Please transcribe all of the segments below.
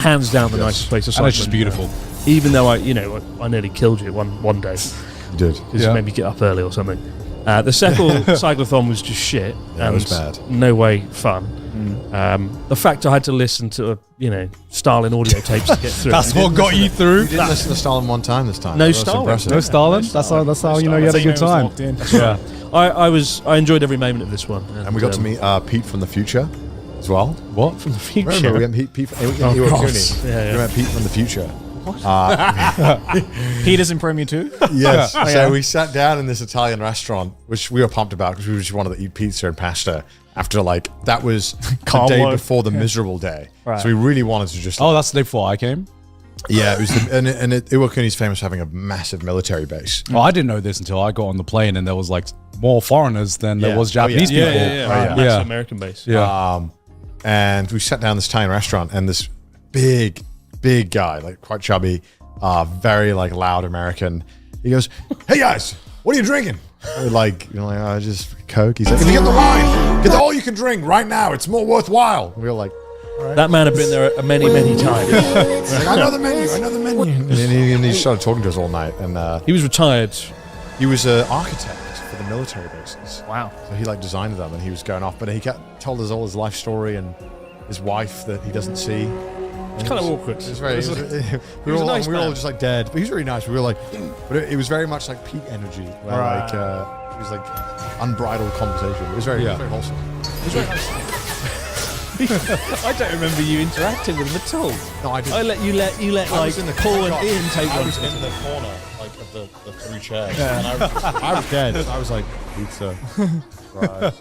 hands down the nicest place to cycle. And it's just beautiful. Even though I nearly killed you one day. You did. Because it made me get up early or something. The second cyclothon was just shit. Yeah, and it was bad. No way fun. The fact I had to listen to Stalin audio tapes to get through. That's what got you through. You didn't listen to Stalin one time this time. No That's Stalin. impressive. No Stalin. That's how you know you had a good time. Yeah. I enjoyed every moment of this one. And we got to meet Pete from the future as well. What? From the future? Remember, we met Pete from we met Pete from the future. Peter's in Premier 2? Yes. So we sat down in this Italian restaurant, which we were pumped about because we just wanted to eat pizza and pasta after that was the day before the miserable day. Right. So we really wanted to just... Oh, that's the day before I came? Yeah, it was Iwakuni's famous for having a massive military base. Well, I didn't know this until I got on the plane and there was more foreigners than there was Japanese people. Yeah. American base. Yeah. And we sat down in this Italian restaurant and this big guy, quite chubby, very loud American. He goes, "Hey guys, what are you drinking?" We're just Coke. He's like, "If you get the wine, get all you can drink right now. It's more worthwhile." We were like, right. That man had been there many times. I know the menu. And he started talking to us all night. And he was retired. He was an architect for the military bases. Wow. So he designed them, and he was going off. But he told us all his life story and his wife that he doesn't see. It's kind of awkward. We were all just dead, but he was really nice. We were but it was very much like Pete energy, where it was unbridled conversation. It was very wholesome. It was very nice. I don't remember you interacting with him at all. No, I didn't. I let you let Paul and Ian take one. I was in the corner, of the three chairs, and I was dead. I was like, pizza, fries,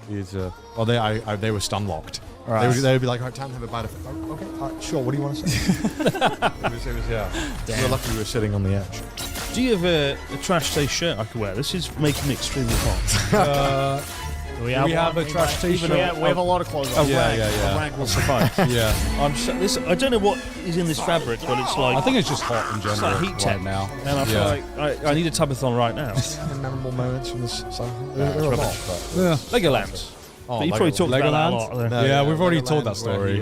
pizza. Well, they were stun locked. Right. They would be like, "All right, time to have a bite of it." Oh, okay, all right, sure. What do you want to say? We were lucky we were sitting on the edge. Do you have a trash day shirt I could wear? This is making me extremely hot. We have a trash t-shirt. We have a lot of clothes. A rag will suffice. I don't know what is in this fabric, but it's I think it's just hot in general. It's heat tech now. And I feel like I need a tubathon right now. Memorable moments from this. Legoland. Oh, but you probably talked about that a lot. No, we've already told that story.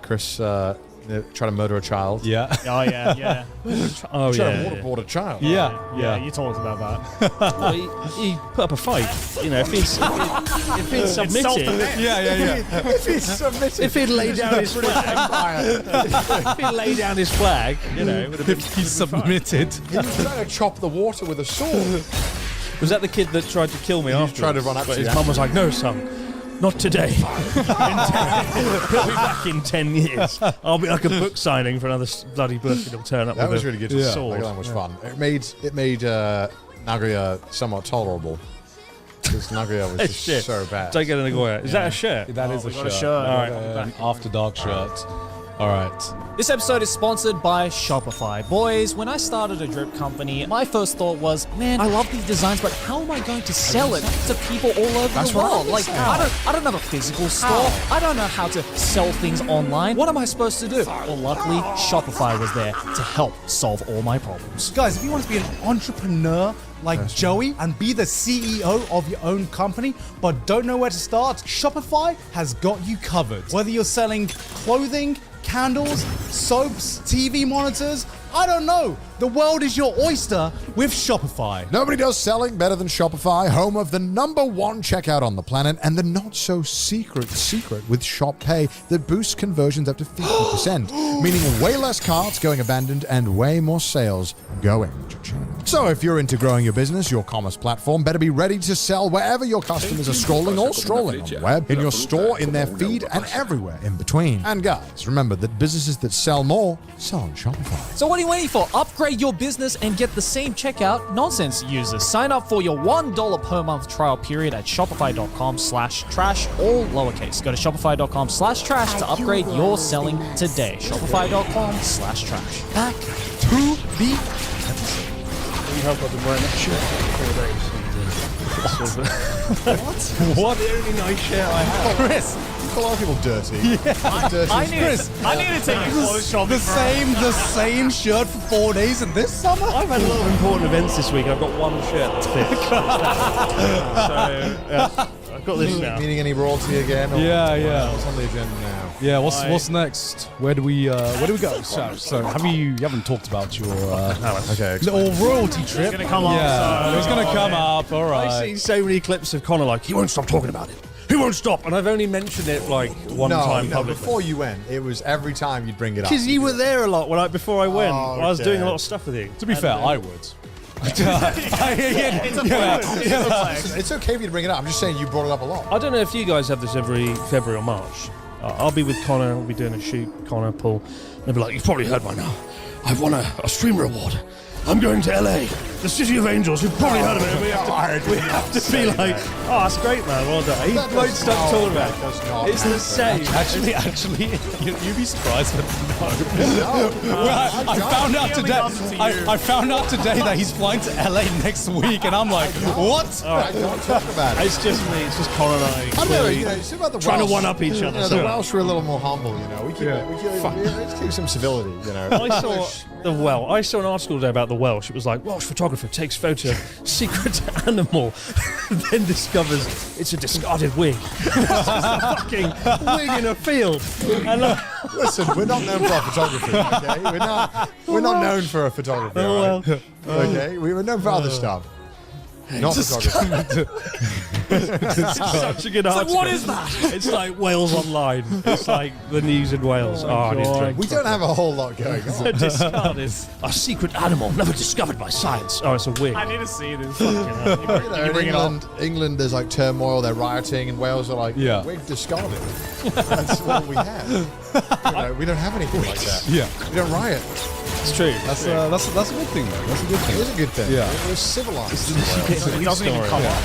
Chris tried to murder a child. Yeah. Oh, yeah. Oh, Trying to waterboard a child. Yeah, you told us about that. Well, he put up a fight. If he'd submitted. If he'd laid down his flag, it would have been. If he submitted. He was trying to chop the water with a sword. Was that the kid that tried to kill me after? Tried to run up but to his you. mum was like, "No, son, not today. He'll be back in 10 years. I'll be like a book signing for another bloody book, and he'll turn up That with was really good to a see. sword." That was fun. It made Nagoya somewhat tolerable. Because Nagoya was just so bad. Don't get in Nagoya. Is that a shirt? That is a shirt. All right. After Dark shirt. All right. This episode is sponsored by Shopify. Boys, when I started a drip company, my first thought was, man, I love these designs, but how am I going to sell it to people all over the world? I don't have a physical store. I don't know how to sell things online. What am I supposed to do? Well, luckily, Shopify was there to help solve all my problems. Guys, if you want to be an entrepreneur like Joey and be the CEO of your own company, but don't know where to start, Shopify has got you covered. Whether you're selling clothing, candles, soaps, TV monitors, I don't know. The world is your oyster with Shopify. Nobody does selling better than Shopify, home of the #1 checkout on the planet and the not-so-secret with Shop Pay that boosts conversions up to 50%, meaning way less carts going abandoned and way more sales going cha-ching. So if you're into growing your business, your commerce platform better be ready to sell wherever your customers are scrolling or strolling on the web, in your store, in their feed, and everywhere in between. And guys, remember that businesses that sell more sell on Shopify. So what are you waiting for? Upgrade your business and get the same checkout nonsense users. Sign up for your $1 per month trial period at shopify.com/trash, all lowercase. Go to shopify.com/trash to upgrade your selling today. Shopify.com/trash. Back to the episode. I've been wearing that shirt for 4 days. What? The only nice shirt I have. Chris, A lot of people dirty. I need to take your clothes shopping. the same shirt for 4 days in this summer? I've had a lot of important events this week. I've got one shirt that's fit. So, I've got this now. Meaning any royalty again? Or what's on the agenda now? Yeah, what's next? Where do we go? So you haven't talked about your Okay. little royalty trip? It's gonna come up. Yeah, it's gonna come up. All I right. see so many clips of Connor like, he won't stop talking about it. He won't stop. And I've only mentioned it like one time publicly. Before you went, it was every time you'd bring it up. Because you were there a lot before I went. Oh, I was doing a okay. lot of stuff with you. To be fair, I would. It's okay for you to bring it up. I'm just saying you brought it up a lot. I don't know if you guys have this every February or March. I'll be with Connor. We'll be doing a shoot. Connor, Paul. They'll be like, you've probably heard by now. I've won a streamer award. I'm going to LA, the city of angels. You've probably heard of it. We have to be like, oh, that's great, man. Well done. He won't stop talking about it. It's the same. Actually, you'd be surprised. I found out today. I found out today that he's flying to LA next week, and I'm like, what? I don't talk about it. It's just me. It's just Connor and I. I know, it's about the trying Welsh. to one-up each other. The Welsh were a little more humble, We let's keep some civility, I saw I saw an article today about the Welsh. It was like, Welsh photographer takes photo of secret animal, then discovers it's a discarded wig. It's just a fucking wig in a field. And Listen, we're not known for our photography, okay? We're not known for a photography, all right? Okay? We were known for other stuff. Not photography. such a good article. what is that? It's like Wales Online. It's like the news in Wales. I need to drink. We don't have a whole lot going on. Discarded. A secret animal never discovered by science. Oh, it's a wig. I need to see this. England, there's like turmoil, they're rioting, and Wales are like, Yeah. we're discarded. That's what we have. We don't have anything like that. Yeah, We don't riot. It's true. that's a good thing, though. That's a good It thing. is a good thing. Yeah. We're civilized. It doesn't even come up.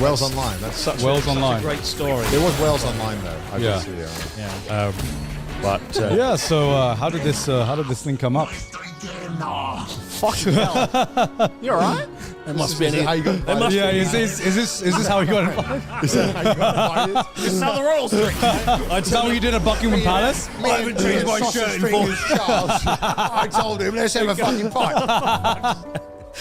Wales Online. That's such Wales Such Online. a great story. There was Wales Online though. I Yeah. did see it. But Yeah. So how did this thing come up? fucking hell. You alright? There must be any. How you got invited? Yeah. Is this how you got invited? Is that how you got invited? It's how the royals drink. Is that what you did at Buckingham Palace? I haven't changed my shirt in 4 Charles. I told him, let's have a fucking fight.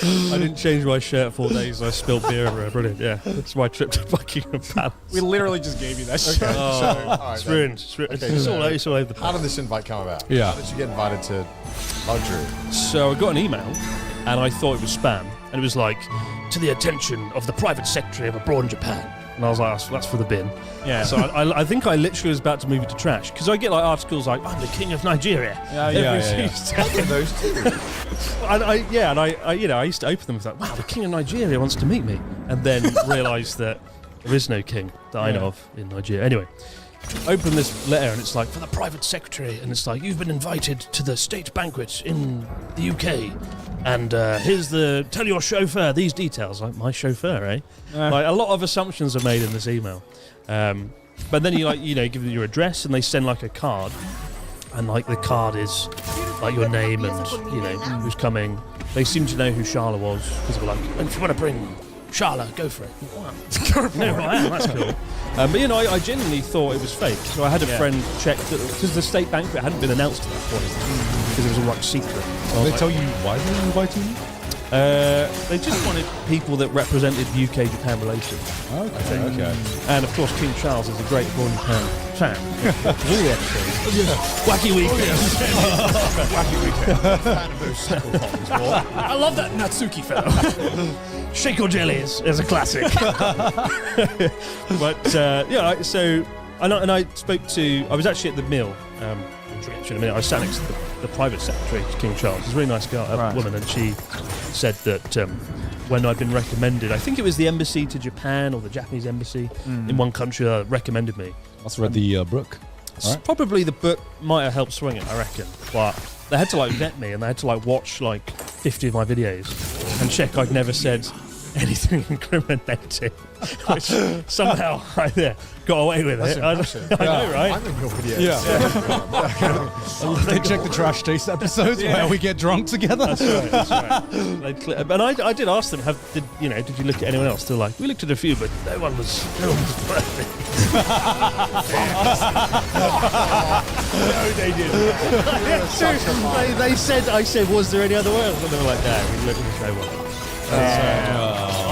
I didn't change my shirt 4 days. I spilled beer everywhere. Brilliant. Yeah, that's my trip to Buckingham Palace. We literally just gave you that shit. It's ruined. It's ruined. Okay, It's so- all over the place. How did this invite come about? Yeah. How did you get invited to luxury? So I got an email, and I thought it was spam, and it was like, to the attention of the private secretary of abroad in Japan. And I was like, that's for the bin. Yeah. So I think I literally was about to move it to trash, because I get like articles like, I'm the king of Nigeria. yeah. Tuesday. Those two. And I used to open them with like, wow, the king of Nigeria wants to meet me, and then realised that there is no king that I know of in Nigeria. Anyway, open this letter, and it's like, for the private secretary, and it's like, you've been invited to the state banquet in the UK, and tell your chauffeur these details. Like, my chauffeur, eh? Like, a lot of assumptions are made in this email. But then you give them your address, and they send like a card, and like the card is like your name and who's coming. They seem to know who Charla was, because they were like, if you want to bring Charla, go for it. No, I am. That's cool. But I genuinely thought it was fake. So I had a friend check that, because the state banquet hadn't been announced at that point, because it was all like secret. Did they tell you why they were inviting you? They just wanted people that represented UK-Japan relations. Okay. And of course, King Charles is a great born Japan fan. All the episodes. Wacky Weekend. I love that Natsuki fellow. Shake or Jelly is a classic. But so I spoke to. I was actually at the mill. In a minute, I sat next to the private secretary to King Charles. She's a really nice girl, woman, and she said that when I'd been recommended, I think it was the embassy to Japan or the Japanese embassy in one country recommended me. Must have read the book. Probably the book might have helped swing it, I reckon. But they had to like vet me, and they had to like watch like 50 of my videos and check I'd never said anything incriminating, which somehow I got away with it. I know, right? I'm in your videos. They check the Trash Taste episodes where we get drunk together. That's right. And I did ask them, did you look at anyone else? They're like, we looked at a few, but no one was perfect. No, they didn't. I said, was there any other ones? And they were like, no, we looked at no one.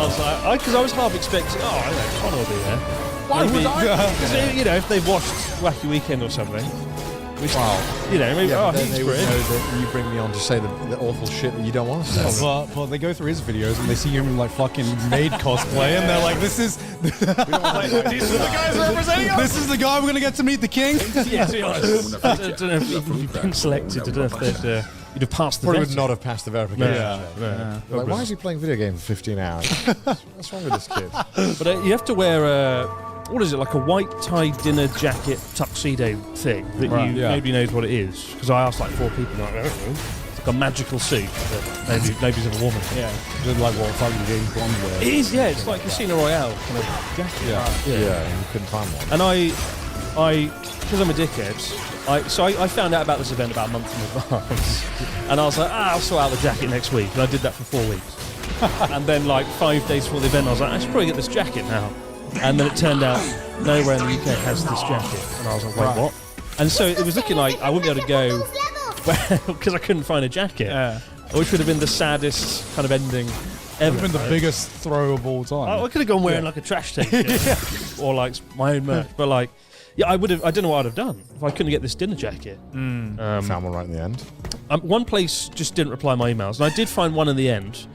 was like, because I was half expecting, oh, I know, Connor will be there. Why Maybe, would I? because, you know, if they've watched Wacky Weekend or something, which, you know, maybe, Yeah, oh, but then he's they would great. know that you bring me on to say the awful shit that you don't want to say. But they go through his videos and they see him in like fucking maid cosplay and they're like, this is These are the guys representing us. this is the guy we're gonna get to meet the king. Yeah, to be honest, I don't know if you've been selected. I don't know if you'd have passed the Probably vetting. would not have passed the verification. No. Like, why is he playing video games for 15 hours? What's wrong with this kid? But you have to wear what is it, like a white tie dinner jacket tuxedo thing that nobody knows what it is. Because I asked like 4 people, and they're like, I don't know. It's like a magical suit that nobody's ever worn before. Yeah, just like what fucking James Bond wears. It is, yeah. It's like Casino Royale kind of jacket. Yeah, and you couldn't find one. And I, because I'm a dickhead, I found out about this event about a month in advance, and I was like, I'll sort out the jacket next week, and I did that for 4 weeks. And then like 5 days before the event, I was like, I should probably get this jacket now. And then it turned out nowhere in the UK has this jacket, and I was like, wait, what? And so it was looking like I wouldn't be able to go because I couldn't find a jacket, which would have been the saddest kind of ending ever. Would have been the biggest throw of all time. I could have gone wearing like a trash tank or like my own merch, but like, yeah, I don't know what I'd have done if I couldn't get this dinner jacket. Found one right in the end. One place just didn't reply my emails, and I did find one in the end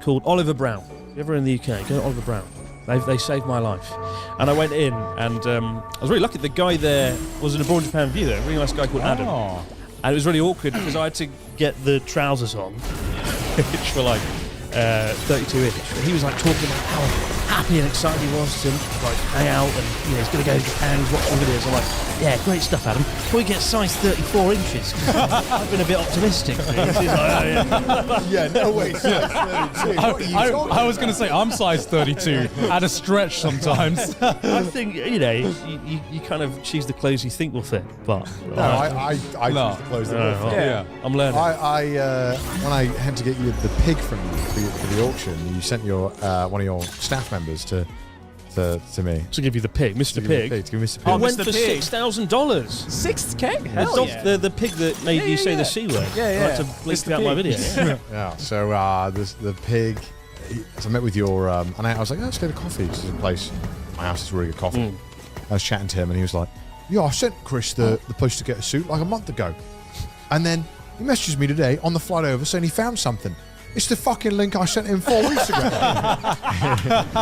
called Oliver Brown. If you're ever in the UK, go to Oliver Brown. They saved my life. And I went in, and I was really lucky. The guy there was an Abroad Japan viewer, a really nice guy called Adam. And it was really awkward because I had to get the trousers on, which were like 32 inch. And he was like talking about how happy and excited he was to like hang out, and he's going to go to Japan, he's watching videos. I'm like, yeah, great stuff, Adam. Can we get size 34 inches? 'Cause I've been a bit optimistic. He's like, oh, yeah. Yeah, no way. I was going to say, I'm size 32 at a stretch sometimes. I think, you kind of choose the clothes you think will fit, but No, I choose the clothes that will fit. Yeah. I'm learning. When I had to get you the pig from you for the auction, you sent your one of your staff members to me. To give you the pig, Mr. To Pig. give Mr. Pig. I went Mr. for Pig. $6,000. 6K? Hell yeah. The pig that made you say the C word. Yeah. Like to bleep Mr. out my Pig. video. Yeah. So the pig. So I met with your and I was like, let's go to coffee. This is a place. My house is really good coffee. I was chatting to him, and he was like, "Yeah, I sent Chris the place to get a suit like a month ago, and then he messages me today on the flight over saying he found something. It's the fucking link I sent him 4 weeks ago.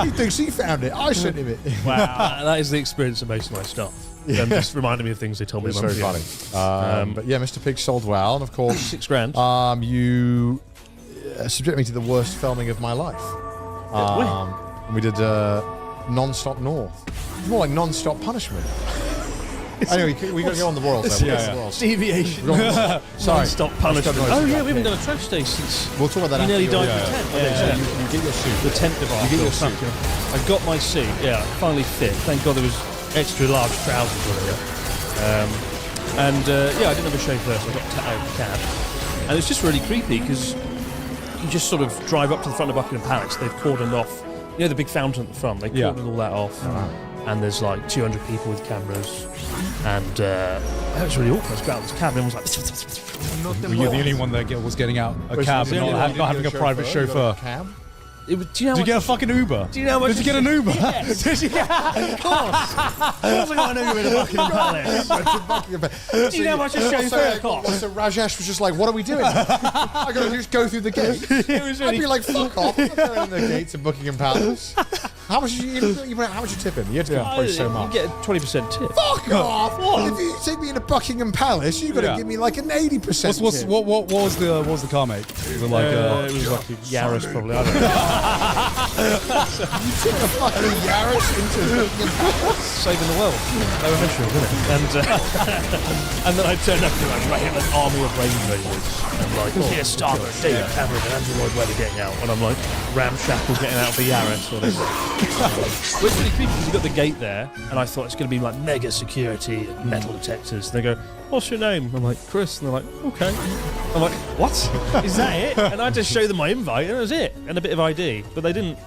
He thinks he found it. I sent him it. Wow, that is the experience of most of my stuff. Just reminded me of things they told me. It's a very month funny. ago. But yeah, Mr. Pig sold well, and of course, $6,000. you subject me to the worst filming of my life. We did Non-Stop North. It's more like non-stop punishment. Anyway, we got to go on the world. Deviation. Sorry. Stop punishment. Oh yeah, we haven't done a trash day since We'll talk about that. you nearly after died in the tent. So you get your suit. The tent debacle. You get your suit. I got my suit. Yeah, finally fit. Thank God there was extra large trousers on it. I didn't have a shave first. I got out of the cab, and it's just really creepy because you just sort of drive up to the front of Buckingham Palace. They've cordoned off, the big fountain at the front. They cordoned all that off, and there's like 200 people with cameras, and it was really awkward. I was out of this cab, and everyone was like, Were you the only one that was getting out a cab and not having a private chauffeur? do you know Did you get a fucking Uber? Do you know how much? Did you get an Uber? Yes. Did you get? Of course. Of course I got an Uber in a Buckingham Palace. Do you know how much a chauffeur costs? So Rajesh was just like, "What are we doing? I got to just go through the gate." I'd be like, "Fuck off! I'm not going in the gates of Buckingham Palace." How much did how much you tip him? You had to give him probably so much. You get a 20% tip. Fuck off! If you take me into Buckingham Palace, you've got to give me like an 80%. What was the car make? Was it like it was like a Yaris probably. I don't know. You took a fucking Yaris into Buckingham Palace. Saving the world. No official, isn't it? And then I turned up to an army of rainbows. And like, here's Starboard, David Cameron and Andrew Lloyd Webber getting out. And I'm like, ramshackle getting out of the Yaris. Well, it's really creepy because you've got the gate there, and I thought it's going to be like mega security and metal detectors. And they go, "What's your name?" I'm like, "Chris." And they're like, "Okay." I'm like, "What? Is that it?" And I just show them my invite, and that was it, and a bit of ID. But they didn't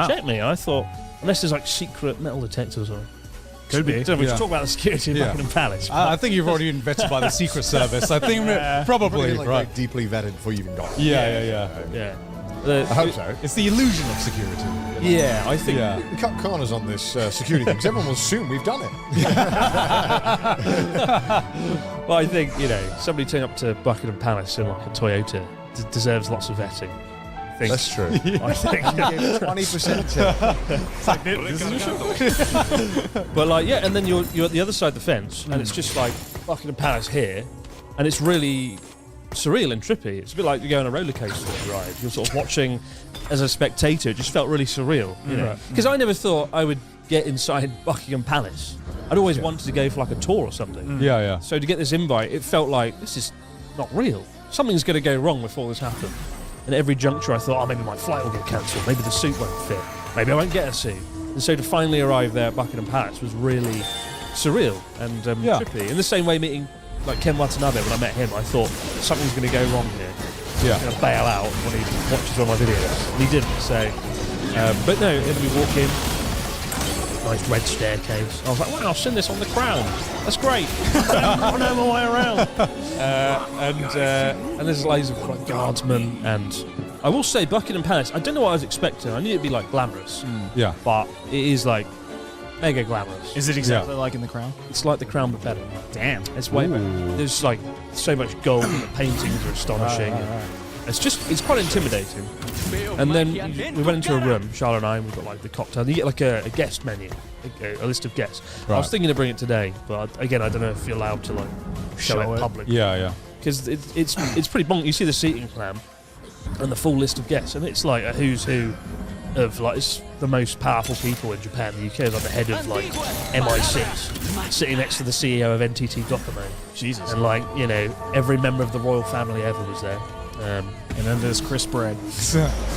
check me. I thought, unless there's like secret metal detectors or. Could be. So we should talk about the security in Buckingham Palace. I think you've already been vetted by the Secret Service. I think probably like, right. deeply vetted before you even got. Yeah. Yeah. I hope so. It's the illusion of security. Yeah, I think. Yeah. We cut corners on this security thing because everyone will assume we've done it. Well, I think, somebody turning up to Buckingham Palace in like a Toyota deserves lots of vetting. That's true. I think. 20%. But and then you're at the other side of the fence, and it's just like Buckingham Palace here, and it's really surreal and trippy. It's a bit like you go on a roller coaster ride. You're sort of watching as a spectator. It just felt really surreal, because I never thought I would get inside Buckingham Palace. I'd always wanted to go for like a tour or something. Yeah. So to get this invite, it felt like this is not real. Something's going to go wrong before this happens. And at every juncture I thought, maybe my flight will get cancelled, maybe the suit won't fit, maybe I won't get a suit. And so to finally arrive there at Buckingham Palace was really surreal and trippy. In the same way meeting like Ken Watanabe, when I met him, I thought something's going to go wrong here. Yeah. He's going to bail out when he watches one of my videos. And he didn't, so... but no, then we walk in, nice red staircase. I was like, wow, I've seen this on The Crown. That's great. I know my way around. And there's loads of like guardsmen, and I will say Buckingham Palace, I don't know what I was expecting. I knew it'd be like glamorous. Yeah. But it is like mega glamorous. Is it exactly like in The Crown? It's like The Crown but better. Damn. It's way better. There's like so much gold, and the paintings are astonishing. It's quite intimidating. And then we went into a room, Charlotte and I, and we got like the cocktail. You get like a guest menu, a list of guests. I was thinking to bring it today, but again, I don't know if you're allowed to like show it publicly. Yeah. Because it's pretty bonkers. You see the seating plan and the full list of guests, and it's like a who's who of like it's the most powerful people in Japan. The UK is like the head of like MI6, sitting next to the CEO of NTT Docomo. Jesus. And like every member of the royal family ever was there. And then there's Chris Bread.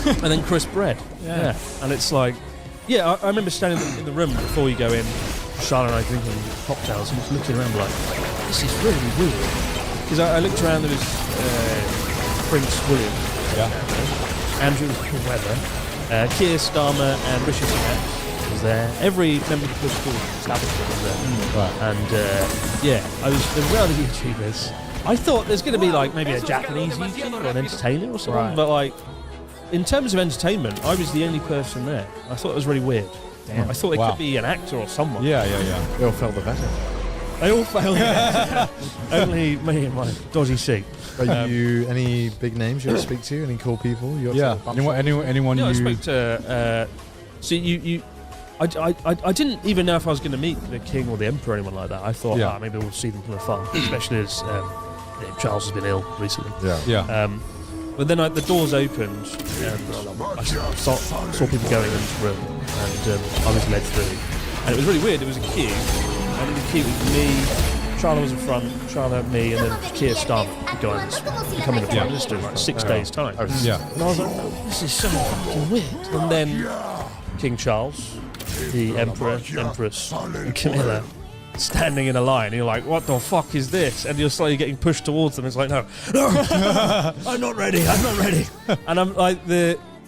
And then Chris Bread. Yeah. And it's like, I remember standing in the room before you go in, Charlotte and I drinking cocktails, and just looking around like, this is really weird. Because I looked around, there was Prince William, Andrew Weather, Keir Starmer, and Rishi Sunak was there. Every member of the political establishment was there. And there were other YouTubers. I thought there's going to be like maybe a Japanese YouTuber or an entertainer or something, but like in terms of entertainment, I was the only person there. I thought it was really weird. Damn. I thought it could be an actor or someone. Yeah. They all felt the better. They all failed. Only me and my dodgy seat. Are you any big names you want to speak to? Any cool people? Anyone I you... spoke to. I didn't even know if I was going to meet the king or the emperor or anyone like that. I thought maybe we'll see them from afar, especially as Charles has been ill recently. But then the doors opened and I saw people going into the room, and I was led through. And it was really weird. It was a queue, and in the queue was me, Charlotte was in front, Charlotte, me, and then Keir Starmer, the guy that's becoming a Prime Minister in like 6 days' time. And I was like, this is so fucking weird. And then King Charles, the Emperor, Empress, and Camilla standing in a line, and you're like, what the fuck is this? And you're slowly getting pushed towards them. It's like, no, I'm not ready. And I'm like,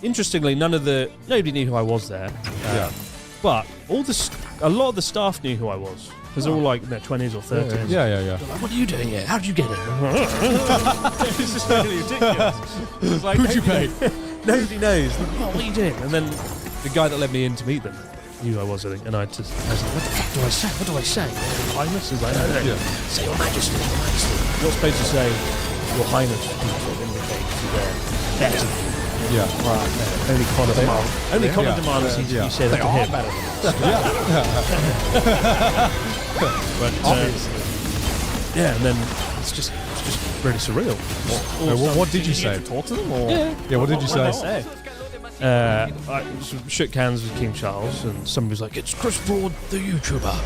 interestingly, nobody knew who I was there. But a lot of the staff knew who I was. Because they're all like in their 20s or 30s. Yeah. Like, what are you doing here? How did you get in? It's just really ridiculous. It's like, who'd you pay? Nobody knows. Like, what are you doing? And then the guy that led me in to meet them knew who I was, I think. And I was like, what the fuck do I say? What do I say? Your Highness? He's like, no. Say Your Majesty, Your Majesty. You're supposed to say Your Highness to indicate they're better. Right. Only Conor demands he said that to him. But obviously. And then it's just really surreal. What did you say? Talk to them, or what did you say? I shook hands with King Charles, and somebody was like, "It's Chris Broad, the YouTuber."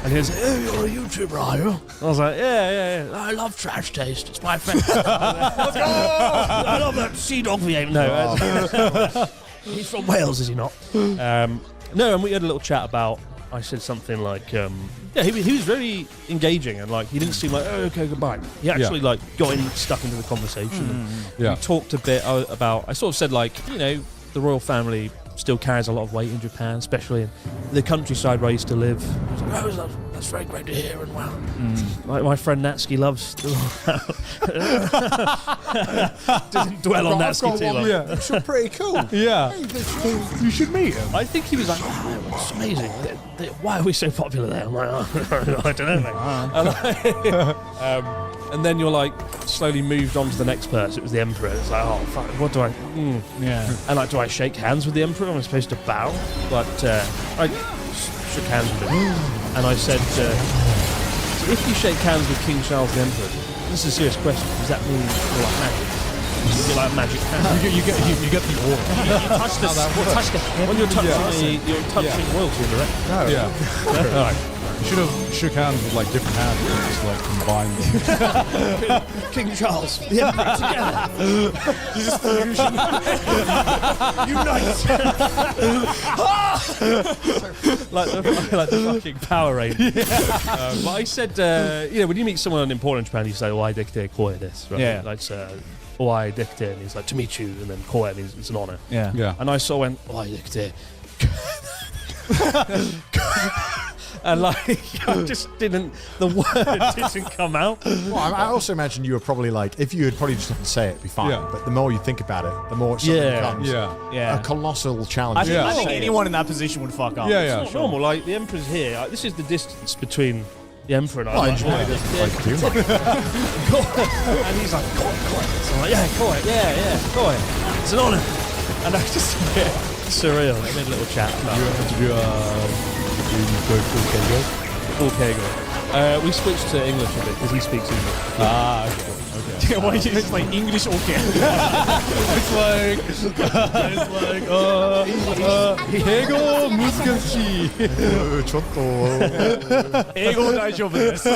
And he was like, "Oh, you're a YouTuber, are you?" I was like, yeah. I love Trash Taste. It's my favorite. I love that Sea Dog V8. No, he's from Wales, is he not? No, and we had a little chat about. I said something like, he was very engaging, and like he didn't seem like, oh, okay, goodbye. He actually like got stuck into the conversation. We talked a bit about. I sort of said like, the royal family still carries a lot of weight in Japan, especially in the countryside where I used to live. I was like, oh, that's it's very great to hear, and wow. Like my friend Natsuki loves. Doesn't dwell on Natsuki too long. Yeah, it's pretty cool. Yeah. You should meet him. I think he was like, oh, it's amazing. Why are we so popular there? I'm like, oh, I don't know, mate. And then you're like slowly moved on to the next person. It was the Emperor. It's like, oh, fuck, what do I... Yeah. And like, do I shake hands with the Emperor? Am I supposed to bow? But I shook hands with him. And I said, so if you shake hands with King Charles the Emperor, this is a serious question. Does that mean you're like magic? You're like magic hand? You get the aura. You touch the head. When you're touching you're touching royalty in the right? No. Yeah. All right. You should have shook hands with like different hands and just like combined them. King Charles, the Emperor together. Unite! like the fucking Power Rangers. But I said, when you meet someone important in Japan, you say, "Oai dekite koe desu," right? Yeah. Like, "Oai dekite" means like to meet you, and then koe means it's an honor. Yeah. Yeah. And I sort of went, "Oai dekite." And like, I just didn't, the word didn't come out. Well, I also imagine you were probably like, if you had probably just have to say it, it'd be fine. Yeah. But the more you think about it, the more it suddenly becomes Yeah. a colossal challenge. I think anyone in that position would fuck up. Yeah, It's yeah. not normal. Like the Emperor's here. Like, this is the distance between the Emperor and I. Well, I Like, enjoy it. Like, do you? and he's like, "Koi." So I'm like, "Yeah, koi, yeah, koi. It's an honor." And I just surreal. I made a little chat. Did you go full Kego? Full Kego. We switched to English a bit because he speaks English. Ah, okay. Why you just like English okay? It's like Kego musukashi. Eigo daijoubu desu.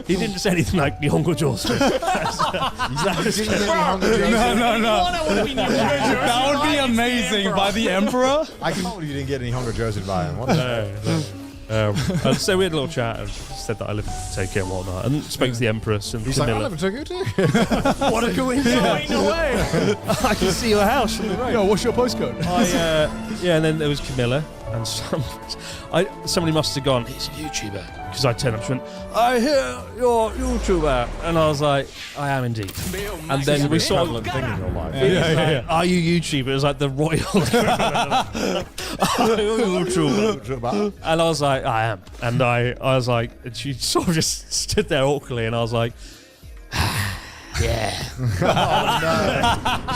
He didn't say anything like Nihongo Josu. No. That would be amazing by the Emperor. I can't believe you didn't get any Hongo Josie by him. What the And so we had a little chat and said that I live in Tokyo and whatnot, and spoke to the Empress and He's like, I Camilla. live in Tokyo too. What a coincidence! No way! I can see your house from the road. Yo, what's your postcode? And then there was Camilla, and somebody must have gone, he's a YouTuber. Because I turned up and went, I hear you're a YouTuber. And I was like, I am indeed. And then we saw Prevalent thing in your life. yeah. Are you YouTuber? It was like the royal Are you YouTuber? And I was like, I am. And I was like, and she sort of just stood there awkwardly, and I was like, yeah.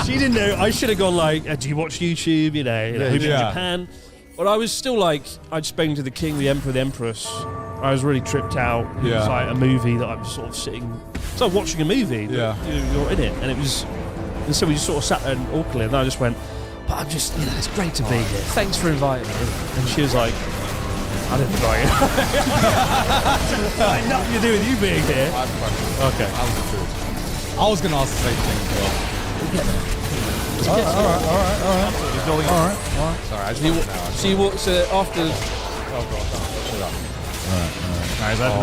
She didn't know. I should have gone like, do you watch YouTube? You know, who's in Japan? But I was still like, I'd spoken to the king, the emperor, the empress. I was really tripped out. It was like a movie that I was sort of sitting. So I'm watching a movie. That you're in it, and it was. And so we just sort of sat there awkwardly, and I just went, but I'm just, it's great to be here. Thanks for inviting me. And she was like, I didn't invite you. Nothing to do with you being here. I have a question. Okay. How's the food? I was gonna ask the same thing as well. All right. Sorry, I just want to know. She walks after.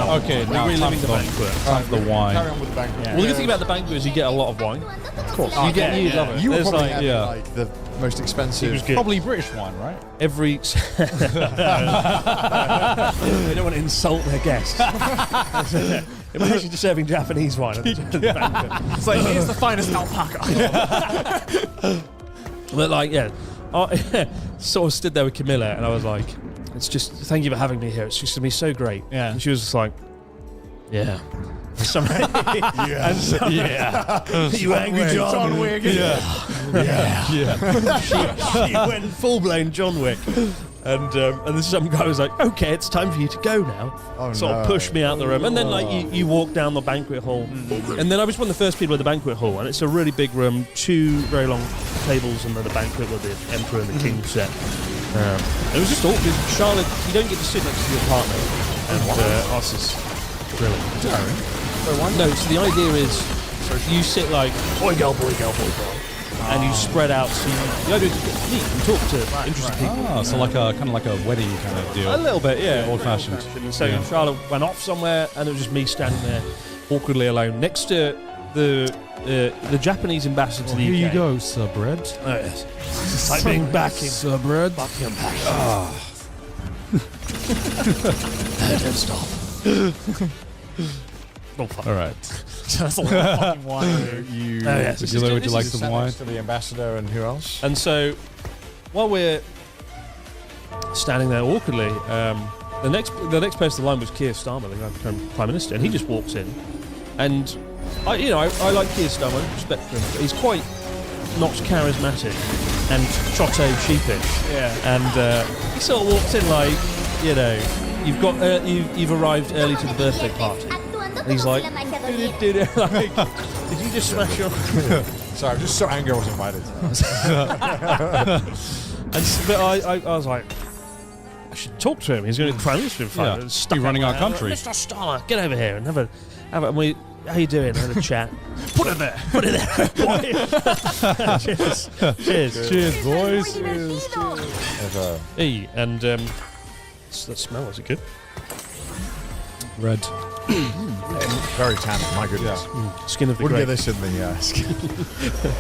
Okay, now We're time reliving for the banquet. Time for the wine. Carry on with the banquet. Well, the good thing about the banquet is you get a lot of wine. Of course. You love it. You were There's probably like having like the most expensive. It was good. Probably British wine, right? Every. They don't want to insult their guests. Imagine just serving Japanese wine at the banquet. It's like, here's the finest alpaca. But like, I sort of stood there with Camilla, and I was like, it's just, thank you for having me here. It's just going to be so great. Yeah. And she was just like, yeah. You angry John Wick? Yeah. She went full blown John Wick. And then some guy was like, okay, it's time for you to go now. Sort of pushed me out the room. And then like you walk down the banquet hall. And then I was one of the first people at the banquet hall, and it's a really big room, 2 very long tables, and then the banquet with the emperor and the king set. It was just awkward. Charlotte, you don't get to sit next to your partner. And us is brilliant. No, so the idea is you sit like boy, girl, boy, girl, boy, girl. And you spread out, so the idea is to meet and talk to interesting people. Ah, so like a kind of like a wedding kind of deal. A little bit, yeah. Old-fashioned. And so Charlotte went off somewhere, and it was just me standing there awkwardly alone next to the Japanese ambassador to the UK. Here you go, Sir Bread. Oh, yes. It's like being back in Sir Bread. Buckingham Palace. Don't stop. Oh, fuck. All right. That's a lot of fucking wine. You, Oh, yes. Would you like some sat wine? next to the ambassador and who else? And so, while we're standing there awkwardly, the next person in line was Keir Starmer, the guy who became Prime Minister, and he just walks in. And I like Keir Starmer, I respect him, but he's quite not charismatic and trotto sheepish. Yeah. And he sort of walks in like, you've arrived early to the birthday party. And he's like, like, did you just smash your... Sorry, I'm just so angry I was invited. But I was like, I should talk to him. He's going to Prime Minister in front of us. Be running our country. Mr. Starmer, get over here and have a. And we, how you doing? Have a chat. Put it there. Put it there. Cheers. Cheers. Cheers, boys. Hey, and that smell, was it good? Red. Very tannic, my goodness. Skin of the Wouldn't grape. get this in the skin.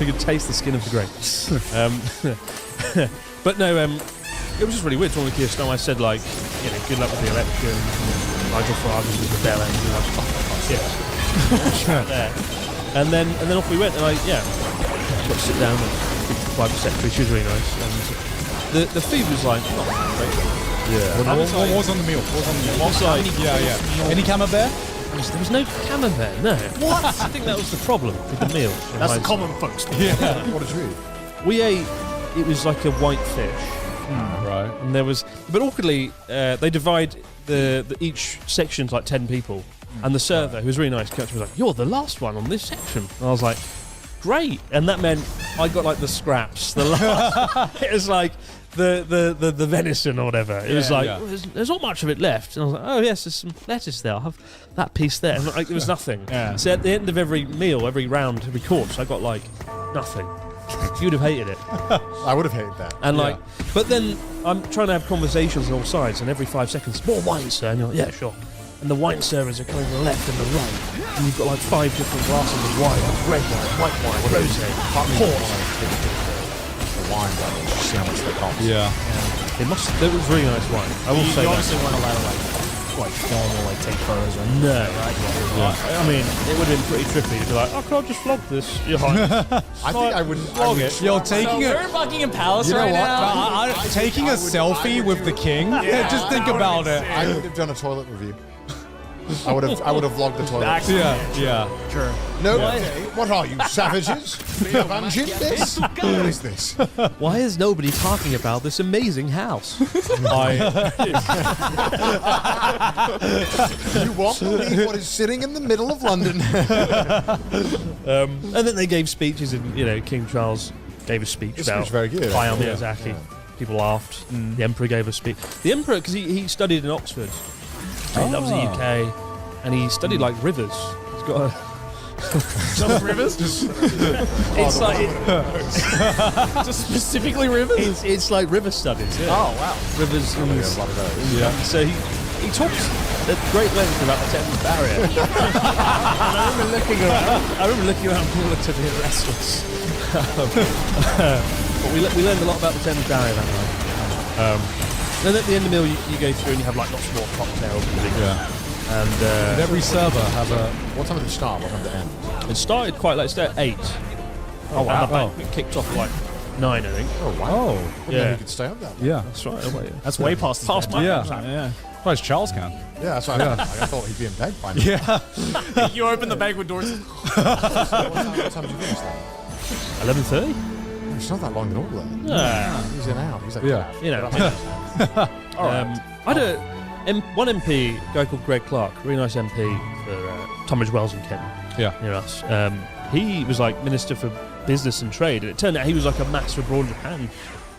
You can taste the skin of the grape. But no, it was just really weird talking to Keir Starmer. I said, like, good luck with the election. Nigel Farage was the bell end. There. And then off we went, and I got to sit down and speak to the private secretary. She was really nice. And the food was like, not great. What was on the meal? What was on the meal? It's like, Any camembert? there was no camembert, no. What? I think that was the problem with the meal. That's the common folks. What did you eat? We ate, it was like a white fish. Right. And there was, but awkwardly, they divide each section's like 10 people. And the server, who was really nice, was like, "You're the last one on this section." And I was like, "Great!" And that meant I got like the scraps. The last, it was like the venison or whatever. It was like, well, there's not much of it left. And I was like, "Oh yes, there's some lettuce there. I'll have that piece there." And like, it was nothing. Yeah. So at the end of every meal, every round, every course, I got like nothing. You'd have hated it. I would have hated that. And like, but then I'm trying to have conversations on all sides, and every 5 seconds, more wine, sir. And you're like, yeah, sure. And the wine servers are coming to the left and the right, and you've got like 5 different glasses of wine: red wine, white wine, rosé, port. The wine, just see how much they cost. Yeah. It was really nice wine. I will say You that. obviously weren't allowed to like film or like take photos or anything. No, right? I mean, it would have been pretty trippy to be like, "Oh, can I just vlog this?" Your Highness. I think I wouldn't Vlog it. Yo, So taking we're in Buckingham Palace You know right what? now. taking a selfie with the king. Just think about it. I would have done a toilet review. I would have vlogged the toilet. Yeah. Sure. No way. What are you, savages? Abandoned this? What is this? Why is nobody talking about this amazing house? You won't believe what is sitting in the middle of London. And then they gave speeches, and King Charles gave a speech His about speech was very good, Hayao actually. Miyazaki. Yeah. People laughed. The Emperor gave a speech. The Emperor, because he studied in Oxford, he loves the UK, and he studied like rivers. He's got a Just rivers? it's like Just specifically rivers? it's like river studies. Yeah. Oh, wow. Rivers. And Yeah, a lot of those. Yeah. so he talks at great length about the Thames Barrier. And I remember looking around. People looked a bit restless. But we learned a lot about the Thames Barrier that night. Then at the end of the meal, you go through and you have like lots more cocktails and things. Yeah. And Did every server have a? What time did it start? What time did it end? it started quite late. It started at 8. Oh wow. And the banquet kicked off at like 9, I think. Oh, wow. Oh. Yeah. You could stay up that long. Yeah. That's right. Oh, wait. That's way past his Past my bedtime. Yeah. Yeah. Surprised Charles can. Yeah, that's what I thought he'd be in bed by now. Yeah. You open the banquet doors. What time did you finish then? 11:30. It's not that long at all then. Yeah. He's in out. He's like, Yeah. All right. I had one MP, a guy called Greg Clark, really nice MP for Tunbridge Wells in Kent, Yeah. near us. He was like Minister for Business and Trade, and it turned out he was like a massive Abroad Japan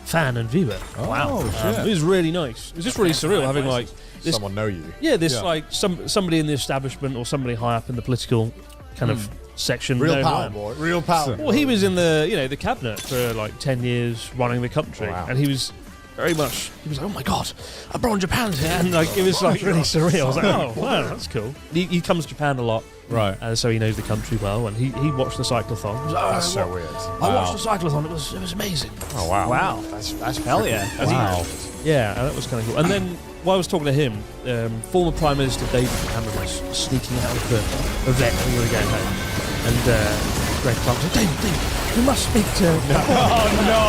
fan and viewer. Oh, shit. It was really nice. It was just really surreal having like this, Someone know you. like somebody in the establishment or somebody high up in the political kind of section. Real known power, man. boy. Real power. Well, he was in the cabinet for like 10 years running the country, Wow. and he was very much. He was like, "Oh my god, Abroad Japan's here," and like it was like really surreal. I was like, "Oh wow, that's cool." He comes to Japan a lot, Right. so he knows the country well, and he watched the cyclothon. He was like, That's so weird. I watched the cyclothon. It was amazing. Oh, wow. Wow. That's Hell yeah. That's Wow. interesting. Yeah, and that was kind of cool. And then while I was talking to him, former Prime Minister David Cameron was sneaking out of the event when we were going home. And Greg Clark said, David, you must speak to... Oh, no.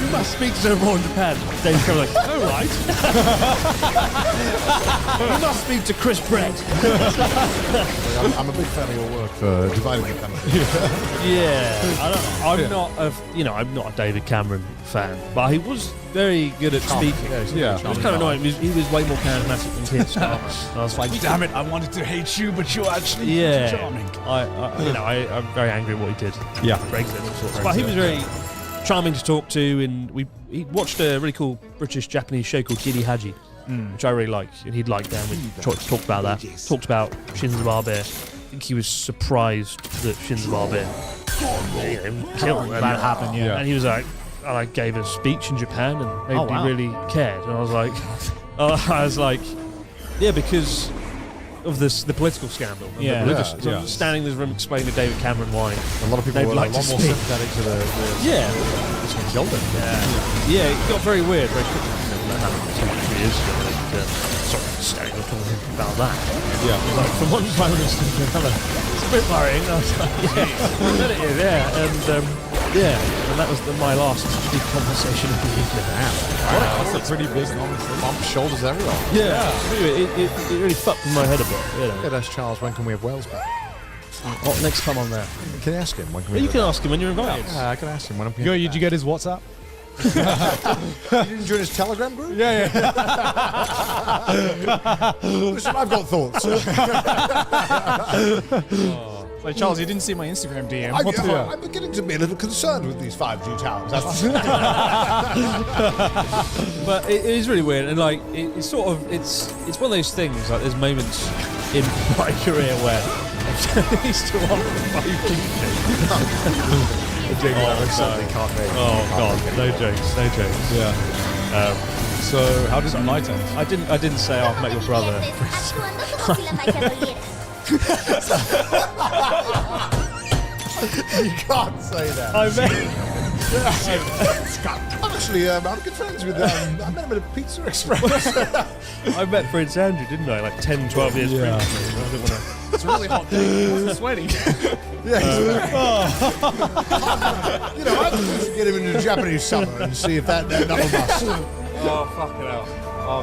You must speak to everyone in Japan. David Cameron was like, all right. You must speak to Chris Brett. I'm a big fan of your work for dividing the country. Yeah. I'm not a David Cameron fan, but he was very good at speaking. Yeah. It was kind of annoying. He was way more charismatic than Keir Starmer. I was like, Damn it, I wanted to hate you, but you're actually yeah. charming. I'm very angry at what he did. Yeah. Brexit and all sorts. But he was very charming to talk to, and he watched a really cool British-Japanese show called Giri Haji, which I really like, and he'd like that. We talked about that. Talked about Shinzo Abe. I think he was surprised that Shinzo Abe killed. That happened, yeah. And he was like, I gave a speech in Japan, and nobody really cared. And I was like, yeah, because of the political scandal. And Yeah. the religious. So I'm standing in this room explaining to David Cameron why A lot of people they'd were like a lot to more speak. sympathetic to the Yeah. killed him. Yeah, it got very weird very quickly. That happened 2 years ago. Sorry, standing and talking about that. Yeah. Like, from one Prime Minister to another. It's a bit worrying. I was like, yeah, it is, yeah. And that was my last big conversation of the evening. That's a pretty big bump, shoulders everywhere. Yeah. It really fucked my head a bit. You know. Yeah, that's Charles. When can we have Wales back? Oh, next time I'm there. Can you ask him? When can we You have can ask him when you're invited. I can ask him when I'm Did you get his WhatsApp? You didn't join his Telegram group? Yeah. Listen, I've got thoughts. So, Charles, you didn't see my Instagram DM. I'm beginning to be a little concerned with these 5G towers. But it is really weird, and like it's sort of it's one of those things. Like there's moments in my career where he's still on the 5G thing. Oh god, no jokes. Yeah. So how did the night end? I didn't say I've met your brother. You can't say that. I met Actually, I'm good friends with I met him at a Pizza Express. I met Prince Andrew, didn't I? Like 10, 12 years Yeah. previously. I didn't want to. It's a really hot day. I'm sweating. I think we should get him into the Japanese summer and see if that double bust. Oh fucking hell! Oh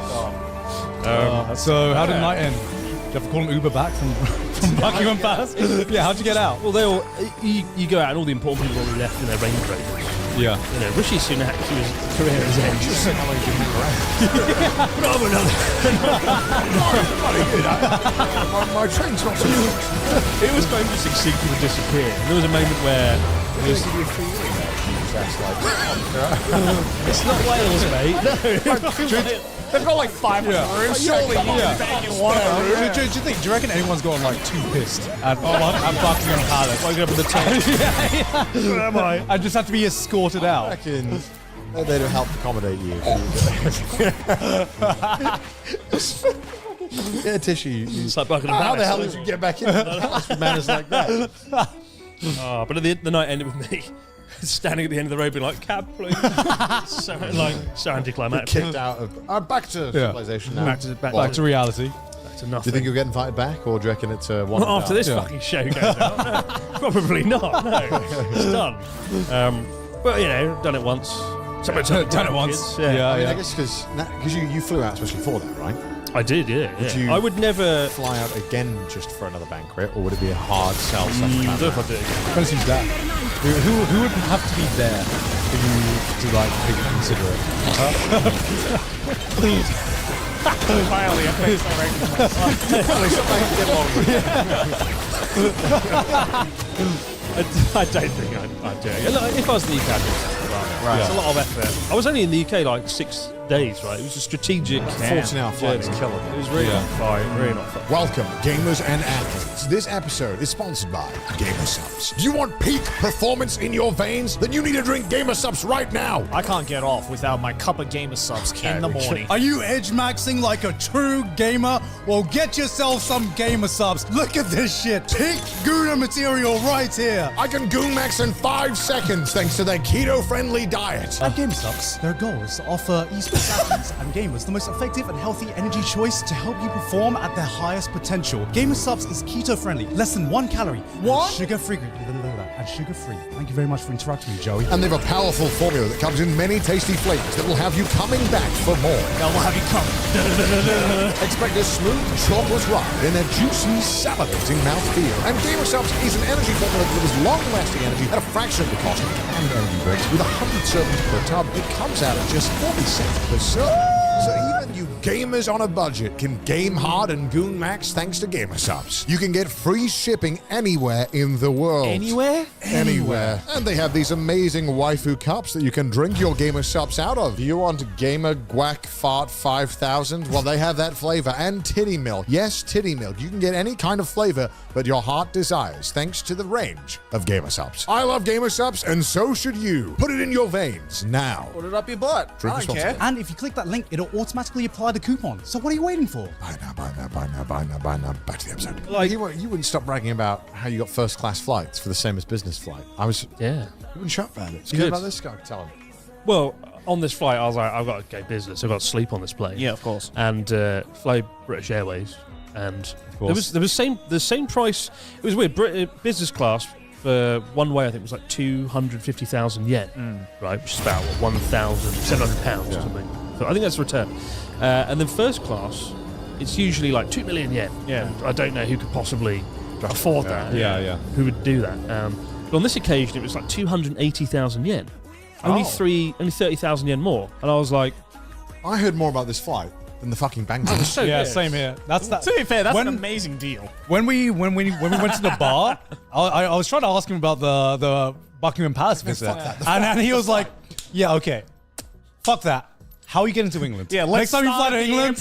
god. So how did the night end? Did you have to call an Uber back from Buckingham Palace? Yeah, how'd you get out? Well, you go out and all the important people already left in their Range Rovers. Yeah. You know, Rishi Sunak, his career is end. Just saying how long you hang around. My train's not so good. It was going to succeed to disappear. And there was a moment where it was, it's not Wales, mate. No. They've got like 5 rooms. Surely Do you reckon anyone's gotten like too pissed at Buckingham Palace? Woken up in the tent. Where am I? I just have to be escorted I out. reckon they'd have helped accommodate you. Get a tissue. It's like Buckingham How the Palace. hell did you get back in the house with manners like that? But at the night ended with me standing at the end of the road being like, cab, please. so anticlimactic. Kicked out of... back to civilization now. Back Back to reality. to nothing. Do you think you'll get invited back, or do you reckon it's one? Not after this fucking show goes out. No, probably not. No, it's done. But you know, done it once. Done it once. Yeah. I guess because you flew out especially for that, right? I did. Yeah. Would you I would never fly out again just for another banquet, or would it be a hard sell? I don't know if I do it. Depends who's there. Who would have to be there for you to like take it consider it? Please. Finally, I think I don't think I'd do it. Look, if I was in the UK, I'd do it. Right. It's a lot of effort. I was only in the UK like 6 days, right? It was a strategic 14-hour flight is killing it. It was really not fun. Really not fun. Welcome, gamers and athletes. This episode is sponsored by Gamer Subs. Do you want peak performance in your veins? Then you need to drink Gamer Subs right now. I can't get off without my cup of Gamer Subs in the morning. Are you edge maxing like a true gamer? Well, get yourself some Gamer Subs. Look at this shit. Peak Gouda material right here. yeah. I can goon max in 5 seconds thanks to their keto-friendly diet. At GameStop's, their goal is to offer esports athletes and gamers the most effective and healthy energy choice to help you perform at their highest potential. GameStop's is keto-friendly, less than 1 calorie, What? sugar-free, and sugar-free. Thank you very much for interrupting me, Joey. And they have a powerful formula that comes in many tasty flavors that will have you coming back for more. Now we'll have you come. Expect a smooth chocolate ride in a juicy, salivating mouthfeel. And GamerSubs is an energy formula that delivers long-lasting energy at a fraction of the cost of canned energy drinks. With 100 servings per tub, it comes out at just 40 cents per serve. So even you gamers on a budget can game hard and goon max thanks to GamerSubs. You can get free shipping anywhere in the world. Anywhere? Anywhere. And they have these amazing waifu cups that you can drink your GamerSubs out of. Do you want Gamer Guac Fart 5000? Well, they have that flavor. And titty milk. Yes, titty milk. You can get any kind of flavor that your heart desires thanks to the range of GamerSubs. I love GamerSubs, and so should you. Put it in your veins now. Put it up your butt. Drink I don't responsibly. care. And if you click that link, it'll automatically apply the coupon. So what are you waiting for? Bye now, bye now, bye now, bye now, bye now. Back to the episode. Like- you wouldn't stop bragging about how you got first class flights for the same as business flight. Yeah. You wouldn't shut about it. It's You good did. about this guy. Tell him. Well, on this flight, I was like, I've got to go business. I've got to sleep on this plane. Yeah, of course. And fly British Airways, and course. there was the same price. It was weird. Business class for one way, I think, was like 250,000 yen, right, which is about what, £1,700 or something. So I think that's the return. And then first class, it's usually like 2 million yen. Yeah. And I don't know who could possibly afford that. Yeah. Who would do that? But on this occasion, it was like 280,000 yen. Only 30,000 yen more. And I was like, I heard more about this flight than the fucking Bangkok. so Yeah, good. same here. That's that. To be fair, that's When- an amazing deal. When we went to the bar, I was trying to ask him about the Buckingham Palace visit, and he was like, "Yeah, okay, fuck that. How are you getting to England? Yeah, next time you fly start to at the England,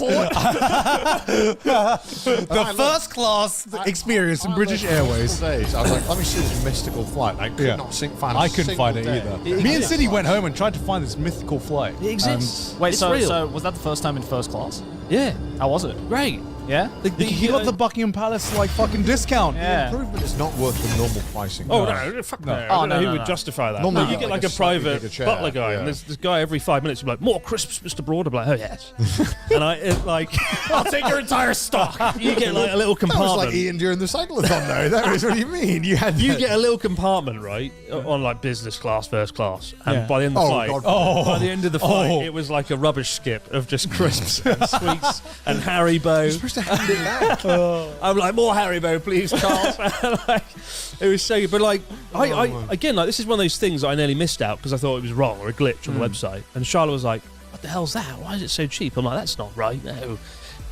the first class experience in British Airways." Days, I was like, let me see this mystical flight. I could not find I couldn't find it day. either. It Me and exists. Sydney went home and tried to find this mythical flight. It exists. Wait, it's so real. was that the first time in first class? Yeah. How was it? Great. Yeah? You got the Buckingham Palace like fucking discount. Yeah. Improvement is not worth the normal pricing. Oh no! Fuck no! I Oh, don't know no, who no, would no. justify that. Normally No, you get like a slightly private bigger chair, butler guy, yeah. and there's this guy every 5 minutes who's like, "More crisps, Mr. Broad." I'm like, "Oh yes," and I'll take your entire stock. you get like a little That was compartment. like Ian during the cyclotron, though. That was what do you mean? You had You get a little compartment, right, on like business class, first class, and Yeah. by the end of the Oh, flight, God. by the end of the flight, Oh. it was like a rubbish skip of just crisps and sweets and Haribo. supposed to hand it back. I'm like, more Haribo, please, Carl. Like, it was so good. But like, I again, like, this is one of those things that I nearly missed out because I thought it was wrong or a glitch on the website. And Charlotte was like, what the hell's that? Why is it so cheap? I'm like, that's not right, no.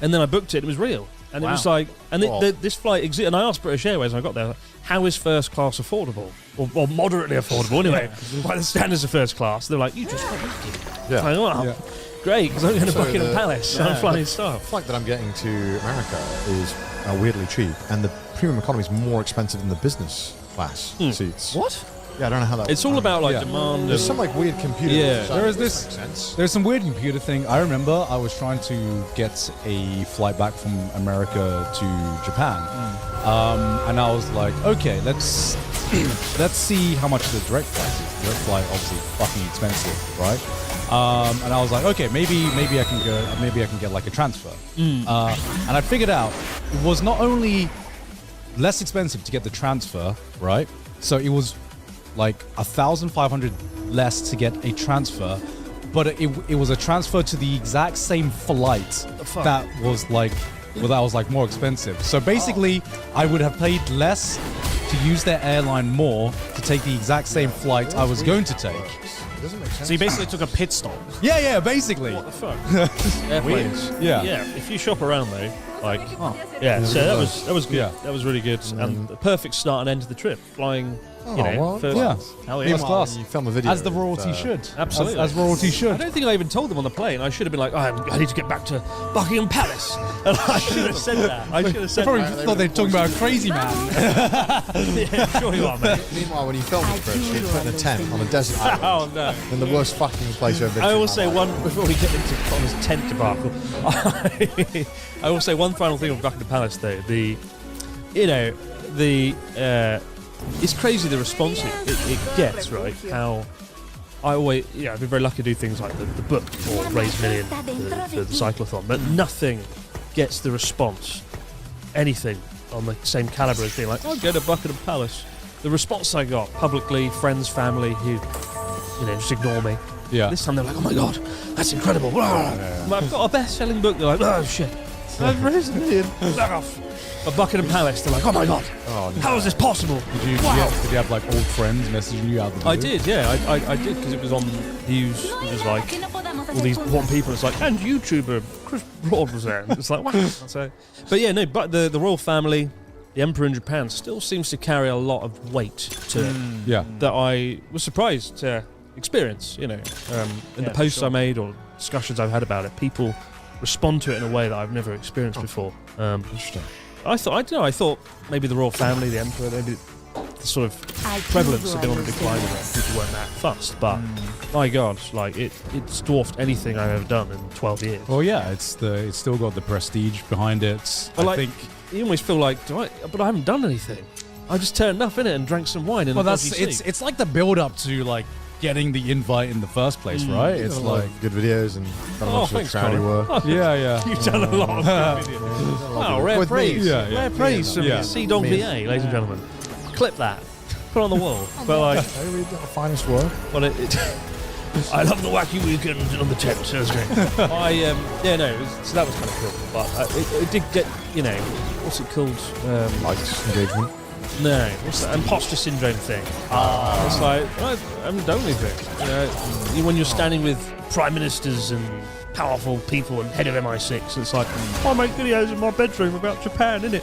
And then I booked it, and it was real. And it Wow. was like, and Wow. this flight exists. And I asked British Airways when I got there, how is first class affordable? Or moderately affordable, anyway, by the standards of first class. They're like, you just got lucky. Yeah. Like, well, great, because I'm going to So Buckingham the- Palace. I'm flying stuff. The flight that I'm getting to America is weirdly cheap, and the premium economy is more expensive than the business class seats. What? Yeah, I don't know how that. It's all about like Yeah. demand. There's and- some like weird computer. Yeah. design. There is This this- makes sense. There's some weird computer thing. I remember I was trying to get a flight back from America to Japan, and I was like, okay, let's see how much the direct flight is. Direct flight, obviously, fucking expensive, right? And I was like, okay, maybe I can get like a transfer. And I figured out it was not only less expensive to get the transfer, right? So it was like 1,500 less to get a transfer, but it was a transfer to the exact same flight that was like more expensive. So basically, I would have paid less to use their airline more to take the exact same flight I was going to take. It doesn't make sense. So you basically took a pit stop. Yeah, basically. What the fuck? Airplanes. Yeah. Yeah. If you shop around though, like, yeah. So that was good. Yeah. That was really good, and the perfect start and end to the trip. Flying, you know, well, first Yeah. Hell First yeah. class. You film a video. As the royalty should. Absolutely. As royalty I should. don't think I even told them on the plane. I should have been like, I need to get back to Buckingham Palace, and I should have said that. I should have They said probably that. thought they were talking about a crazy man. Yeah, sure you are, mate. Meanwhile, when you film it, Chris, you put in a tent on a desert island Oh no. in the worst fucking place I've ever been I to in will my say life. one before we get into Connor's tent debacle. I will say one final thing on Buckingham Palace, though. it's crazy the response it gets, right? How I always, I've been very lucky to do things like the book or raise $1 million for the cyclothon, but nothing gets the response, anything on the same caliber as being like, I'll go to Buckingham Palace. The response I got publicly, friends, family who, just ignore me. Yeah. This time they're like, oh my God, that's incredible. I've got a best-selling book. They're like, oh shit, I've raised $1 million. Fuck off. At Buckingham Palace, they're like, oh my God, how is this possible? Did you have like old friends messaging you out the blue? I did, yeah, I did, because it was on news. It was like all these important people. It's like, and YouTuber Chris Broad was there. It's like, wow. So, but yeah, no, but the royal family, the emperor in Japan, still seems to carry a lot of weight to it. That I was surprised to experience. In the posts I made or discussions I've had about it, people respond to it in a way that I've never experienced before. Interesting. I thought maybe the royal family, the emperor, maybe the sort of prevalence had been on the decline of it. People weren't that fussed, but my God, like it's dwarfed anything I've ever done in 12 years. Well, yeah, it's still got the prestige behind it. But I think you almost feel like, but I haven't done anything. I just turned up in it and drank some wine. It's like the build up to like getting the invite in the first place, right? It's like good videos and done a bunch of charity work. yeah. You've done a lot of good videos. Oh, rare praise. Rare praise from Sea Dog VA, ladies and gentlemen. Clip that. Put it on the wall. But like, I really did the finest work. But I love the wacky weekend on the tent. So it was great. So that was kind of cool. But it did get, what's it called? Likes engagement. No, what's that imposter syndrome thing? It's like, I haven't done anything. When you're standing with prime ministers and powerful people and head of MI6, it's like, I make videos in my bedroom about Japan, innit?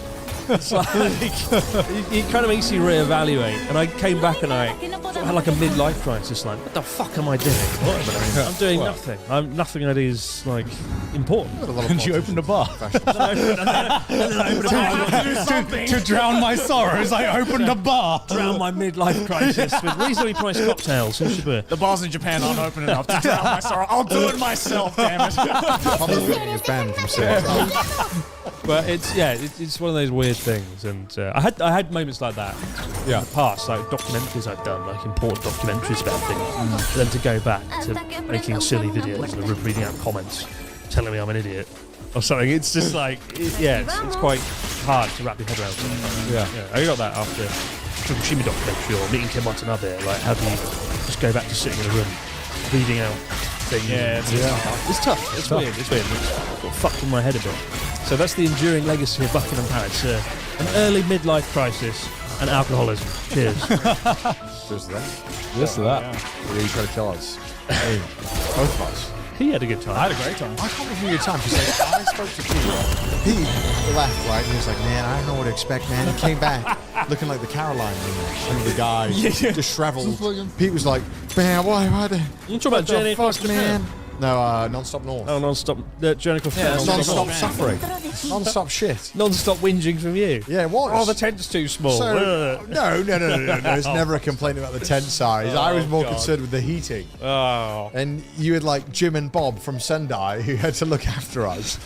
It's like, it kind of makes you reevaluate. And I came back and I sort of had like a midlife crisis, like, what the fuck am I doing? I'm doing nothing. Nothing I do is like important. And you opened a bar. To drown my sorrows, I opened a bar. Drown my midlife crisis with reasonably priced cocktails in Shibuya. The bars in Japan aren't open enough to drown my sorrow. I'll do it myself, damn it. Public getting his banned from sales. But it's one of those weird things, and I had moments like that in the past, like documentaries I've done, like important documentaries about things. But then to go back to making silly videos and reading out comments, telling me I'm an idiot or something, it's just like it's quite hard to wrap your head around. Yeah, I got that after the Fukushima documentary or meeting Kim Watanabe. Like, how do you just go back to sitting in a room reading out things? It's tough. It's weird. It's weird. It's sort of fucked in my head a bit. So that's the enduring legacy of Buckingham Palace. An early midlife crisis and alcoholism. Cheers. Cheers to that. Yes to that. What are you trying to tell us? Hey, both of us. He had a good time. I had a great time. I can't believe you had a good time because I spoke to Pete. Pete left, right? And he was like, man, I don't know what to expect, man. He came back looking like the Caroline and the guy disheveled. Pete was like, man, why You talk about Journey Across Japan? man? No, Non-Stop North. Oh, Non-Stop Journey Across Japan. Non-stop suffering. Non-stop shit. Non-stop whinging from you. Yeah, it was. Oh, the tent's too small. So, no. There's never a complaint about the tent size. I was more concerned with the heating. Oh. And you had like Jim and Bob from Sendai who had to look after us.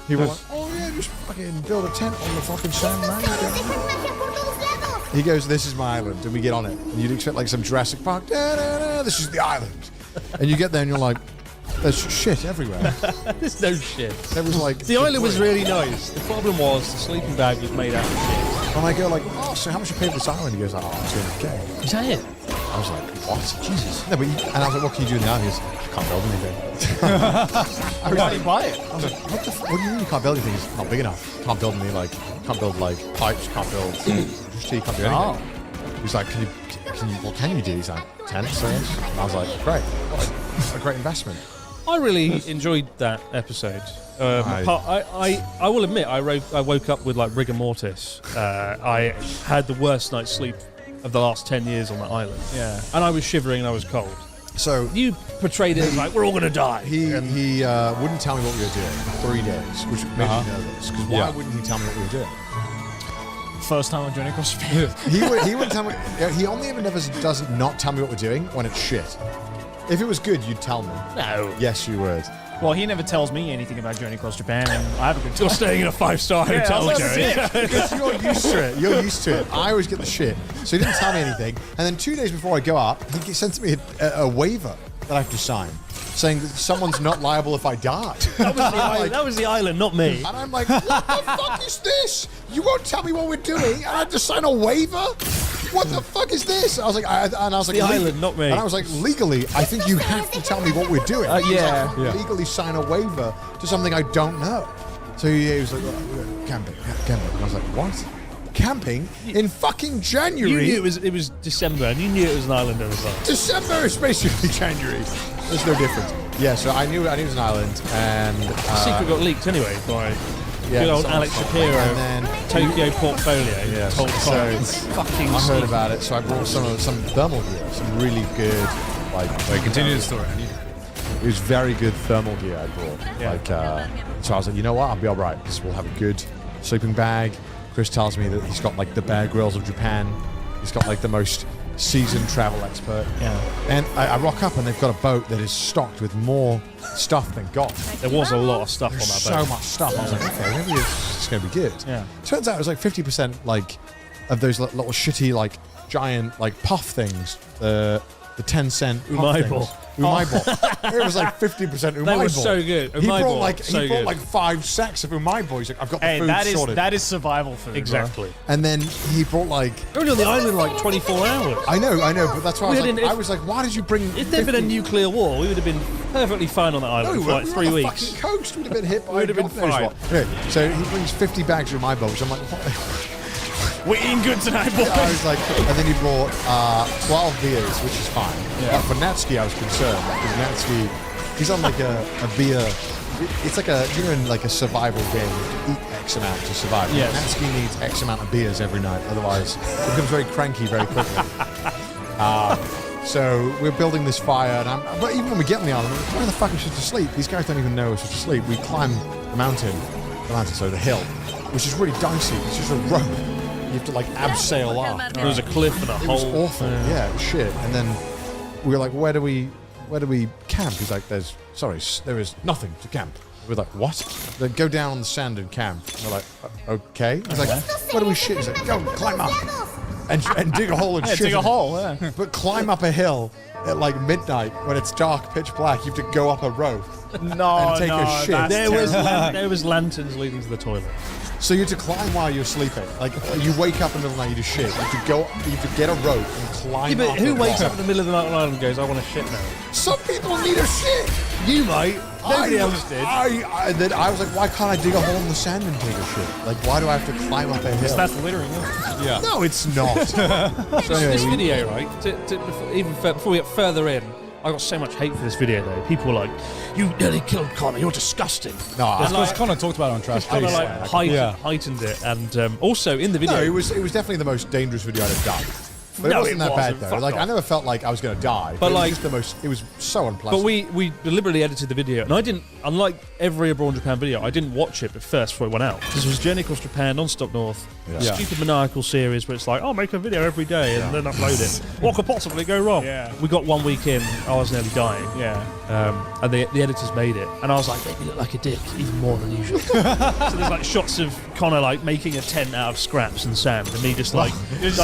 He was like, oh yeah, just fucking build a tent on the fucking sand, man. He goes, this is my island, and we get on it. And you'd expect like some Jurassic Park, this is the island. And you get there and you're like, there's shit everywhere. There's no shit. There was like the island was really nice. The problem was the sleeping bag was made out of shit. And I go like, oh, so how much you pay for this island? He goes, oh, it's $200K. Is that it? I was like, what? Jesus. No, but and I was like, what can you do in the island? He goes, I can't build anything. Why did you buy it? I was like, what do you mean you can't build anything? It's not big enough. Can't build any can't build pipes, can't build electricity, can't do anything. He's like, what can you do? He's like, tents, and I was like, great. What a great investment. I really enjoyed that episode. I will admit, I woke up with like rigor mortis. I had the worst night's sleep of the last 10 years on that island. Yeah. And I was shivering and I was cold. So you portrayed it as like, we're all going to die. He wouldn't tell me what we were doing for 3 days, which made me nervous. Because why wouldn't he tell me what we were doing? First time on Journey Across Japan. he wouldn't tell me. He only ever does not tell me what we're doing when it's shit. If it was good, you'd tell me. No. Yes, you would. Well, he never tells me anything about Journey Across Japan, and I have a good time. You're staying in a 5-star hotel, that's Jerry. it. Because you're used to it. You're used to it. I always get the shit. So he didn't tell me anything. And then 2 days before I go up, he sends me a waiver that I have to sign, saying that someone's not liable if I die. That was the island, not me. And I'm like, what the fuck is this? You won't tell me what we're doing, and I have to sign a waiver? What the fuck is this? I was like, the island, not me. And I was like, legally, I think you have to tell me what we're doing. Yeah. Legally sign a waiver to something I don't know. So he was like, oh, camping. And I was like, what? Camping in fucking January? You knew it was December, and you knew it was an island at the time. December is basically January. There's no difference. Yeah, so I knew it was an island, and The secret got leaked anyway by yeah, good old someone Alex told me. Shapiro, And then Tokyo Portfolio. Yeah, told so clients. Fucking I heard secret. about it, so I brought some thermal gear, some really good Wait, continue the story. It was very good thermal gear I brought. So I was like, you know what? I'll be all right because we'll have a good sleeping bag. Chris tells me that he's got like the Bear Grylls of Japan. He's got like the most seasoned travel expert. Yeah. And I rock up and they've got a boat that is stocked with more stuff than God. There was a lot of stuff There's on that boat. so much stuff. I was like, okay, maybe it's going to be good. Yeah. Turns out it was like 50% like of those little shitty like giant like puff things. The 10-cent puff Umai ball. things. Umai ball. It was like 50% Umai They ball. were so good. He Umai brought ball, like so he brought good. like 5 sacks of Umai ball. He's like, I've got the Hey, food that is sorted. that is survival food. bro. Exactly. And then he brought like We were on the island like 24 hours. I know, but that's why We I was, didn't- like, I was like, why did you bring? If there'd been a nuclear war, we would have been perfectly fine on that No, island we for like were 3 on the weeks. fucking coast. We'd have been hit by. We'd have been God knows fine. what. Okay, so he brings 50 bags of my boat, which I'm like, what? We're eating good tonight, boys. I was like, and then he brought 12 beers, which is fine. But for Natsuki, I was concerned because Natsuki, he's on like a beer. It's like in like a survival game, you have to eat X amount to survive. Yes. Natsuki needs X amount of beers every night, otherwise he becomes very cranky very quickly. So we're building this fire, and but even when we get on the island, where the fuck is she to sleep? These guys don't even know we're supposed to sleep. We climb the hill, which is really dicey. It's just a rope. You have to like abseil off. There was a cliff and a It was hole. awful. Yeah, it was shit. And then we were like, where do we camp? He's like, there is nothing to camp. We're like, what? Then go down on the sand and camp. And we're like, okay. He's like, where do we shit? He's like, go climb up and dig a hole and shit. Dig in a it. hole. Yeah. But climb up a hill at like midnight when it's dark, pitch black. You have to go up a rope. No, And take a no, shit. that's There was lanterns leading to the toilet. So you have to climb while you're sleeping. Like you wake up in the middle of the night, you just shit. You have to get a rope and climb. Yeah, but up who a wakes rock. up in the middle of the night on an island and goes, I want to shit now? Some people need a shit. You might. Nobody else did. Then I was like, why can't I dig a hole in the sand and take a shit? Like, why do I have to climb up a hill? That's littering. Isn't it? Yeah. No, it's not. So this video, right? Before we get further in, I got so much hate for this video though. People were like, "You nearly killed Connor. You're disgusting." No, That's because Connor talked about it on Trash Kind of Taste. like heightened it, and also in the video, no, it was definitely the most dangerous video I'd have done. But No, it wasn't it that wasn't. bad though. Fuck Like I off. never felt like I was going to die. But it like- was just it was so unpleasant. But we deliberately edited the video, and I didn't. Unlike every Abroad Japan video, I didn't watch it first before it went out. This was Journey Across Japan, non-stop north, Yeah. stupid maniacal series where it's like, I'll make a video every day and then upload it. What could possibly go wrong? Yeah. We got 1 week in, I was nearly dying. Yeah. And the editors made it, and I was like, make me look like a dick, even more than usual. So there's like shots of Connor like making a tent out of scraps and sand, and me just like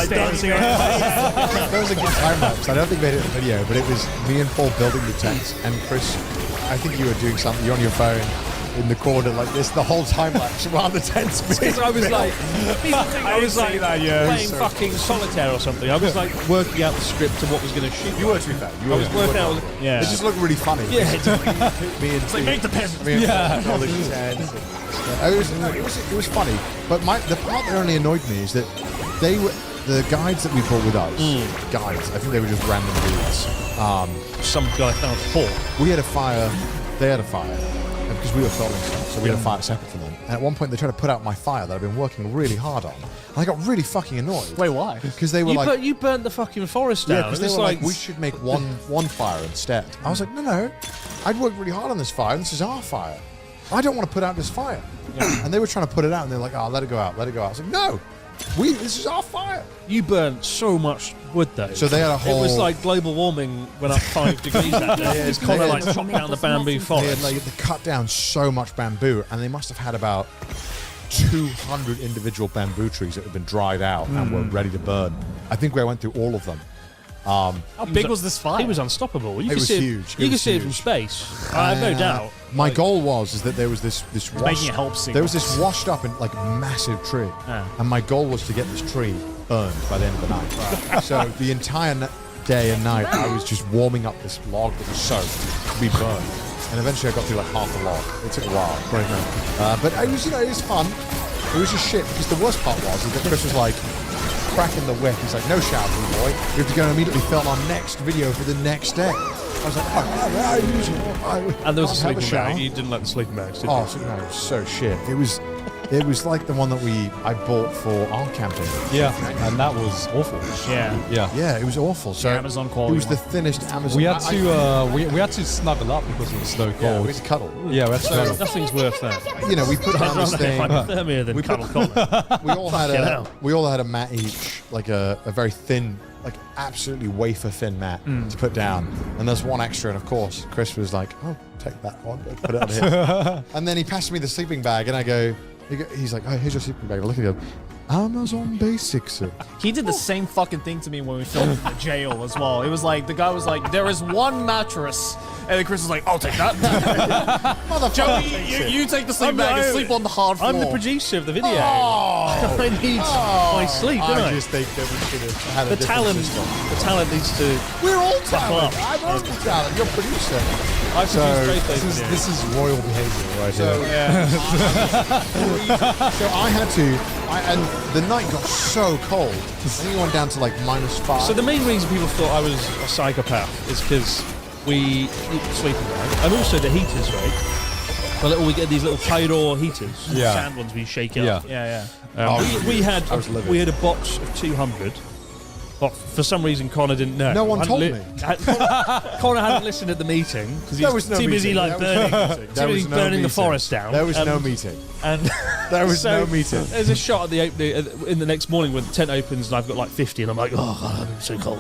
dancing around. That was a good time lapse. I don't think they made it in the video, but it was me and Paul building the tents, and Chris, I think you were doing something. You're on your phone in the corner like this the whole time lapse while the tent's being I was like, people think I was like playing Sorry. fucking solitaire or something. I was like working out the script of what was going to shoot. You were, to be fair. I was working out. Yeah. It just looked really funny. Yeah, it's Me and like make the pen. me and building the tents. It was funny, but the part that only annoyed me is that they were the guides that we brought with us. Guides, I think they were just random dudes. Some guy found a port. We had a fire, they had a fire, and because we were filming stuff, so we had a fire separate from them. And at one point, they tried to put out my fire that I've been working really hard on. And I got really fucking annoyed. Wait, why? Because they were You burnt the fucking forest down. yeah, because they It's were like, we should make one fire instead. I was like, no, I'd worked really hard on this fire, and this is our fire. I don't want to put out this fire. And they were trying to put it out, and they're like, oh, let it go out. I was like, no, This is our fire. You burnt so much wood though. So they had a whole. It was like global warming went up 5 degrees that day. It's kind of like chopped down the bamboo They had forest. like they cut down so much bamboo, and they must have had about 200 individual bamboo trees that had been dried out and were ready to burn. I think we went through all of them. How big was this fire? He was unstoppable. You It could was see huge. You It could was see it from huge. space. I have no doubt. My goal was that there was this making it help there was this washed up in like massive tree, and my goal was to get this tree burned by the end of the night. So the entire day and night, I was just warming up this log that was soaked to be burned, and eventually I got through like half the log. It took a while, but it was it was fun. It was just shit because the worst part was that Chris was like cracking the whip. He's like, "No shouting, boy. We have to go and immediately film our next video for the next day." I was like, And there was a Can't have sleeping shower. bag. You didn't like the sleeping bags, did you? Oh, sleeping bag was so shit. It was like the one that I bought for our camping. Yeah, and that was awful. Yeah. Yeah. Yeah, it was awful. So Amazon quality It was the one. thinnest Amazon. We had to we had to snuggle up because it was so Yeah, cold. we had to cuddle. Yeah, we had to snuggle. Nothing's worse than. You know, we put down this thing. Hypothermia than cuddle collar. We all had Fucking hell. a mat each, like a very thin, like absolutely wafer thin mat to put down. And there's one extra, and of course, Chris was like, "Oh, take that one, put it on here." And then he passed me the sleeping bag, and I go, he's like, "Oh, here's your sleeping bag." I look at him, Amazon Basics. He did the same fucking thing to me when we filmed in the jail as well. It was like, the guy was like, there is one mattress. And then Chris was like, I'll take that. Joey, you take the sleeping bag and sleep on the hard floor. I'm the producer of the video. Oh, I need my sleep, don't I? I just think that we should have had a The different talent, system. the talent needs to. We're all Buckle talent. up. I'm only talent. You're producer. I So, produced both those videos. This is royal behavior right So, here. so I had to, and the night got so cold. I think it went down to like -5. So the main reason people thought I was a psychopath is because we keep sleeping bag, and also the heaters, right? We get these little Kaido heaters, Yeah. sand ones we shake it Yeah. up. Yeah. We had I was livid. we had a box of 200. But for some reason, Connor didn't know. No one Hadn't told me. Connor hadn't listened at the meeting because There he's was no too busy meeting. like There was burning, no too There was busy no burning the meeting. forest down. There was no meeting. And There was so no meeting. There's a shot at the opening in the next morning when the tent opens and I've got like 50 and I'm like, oh God, I'm so cold.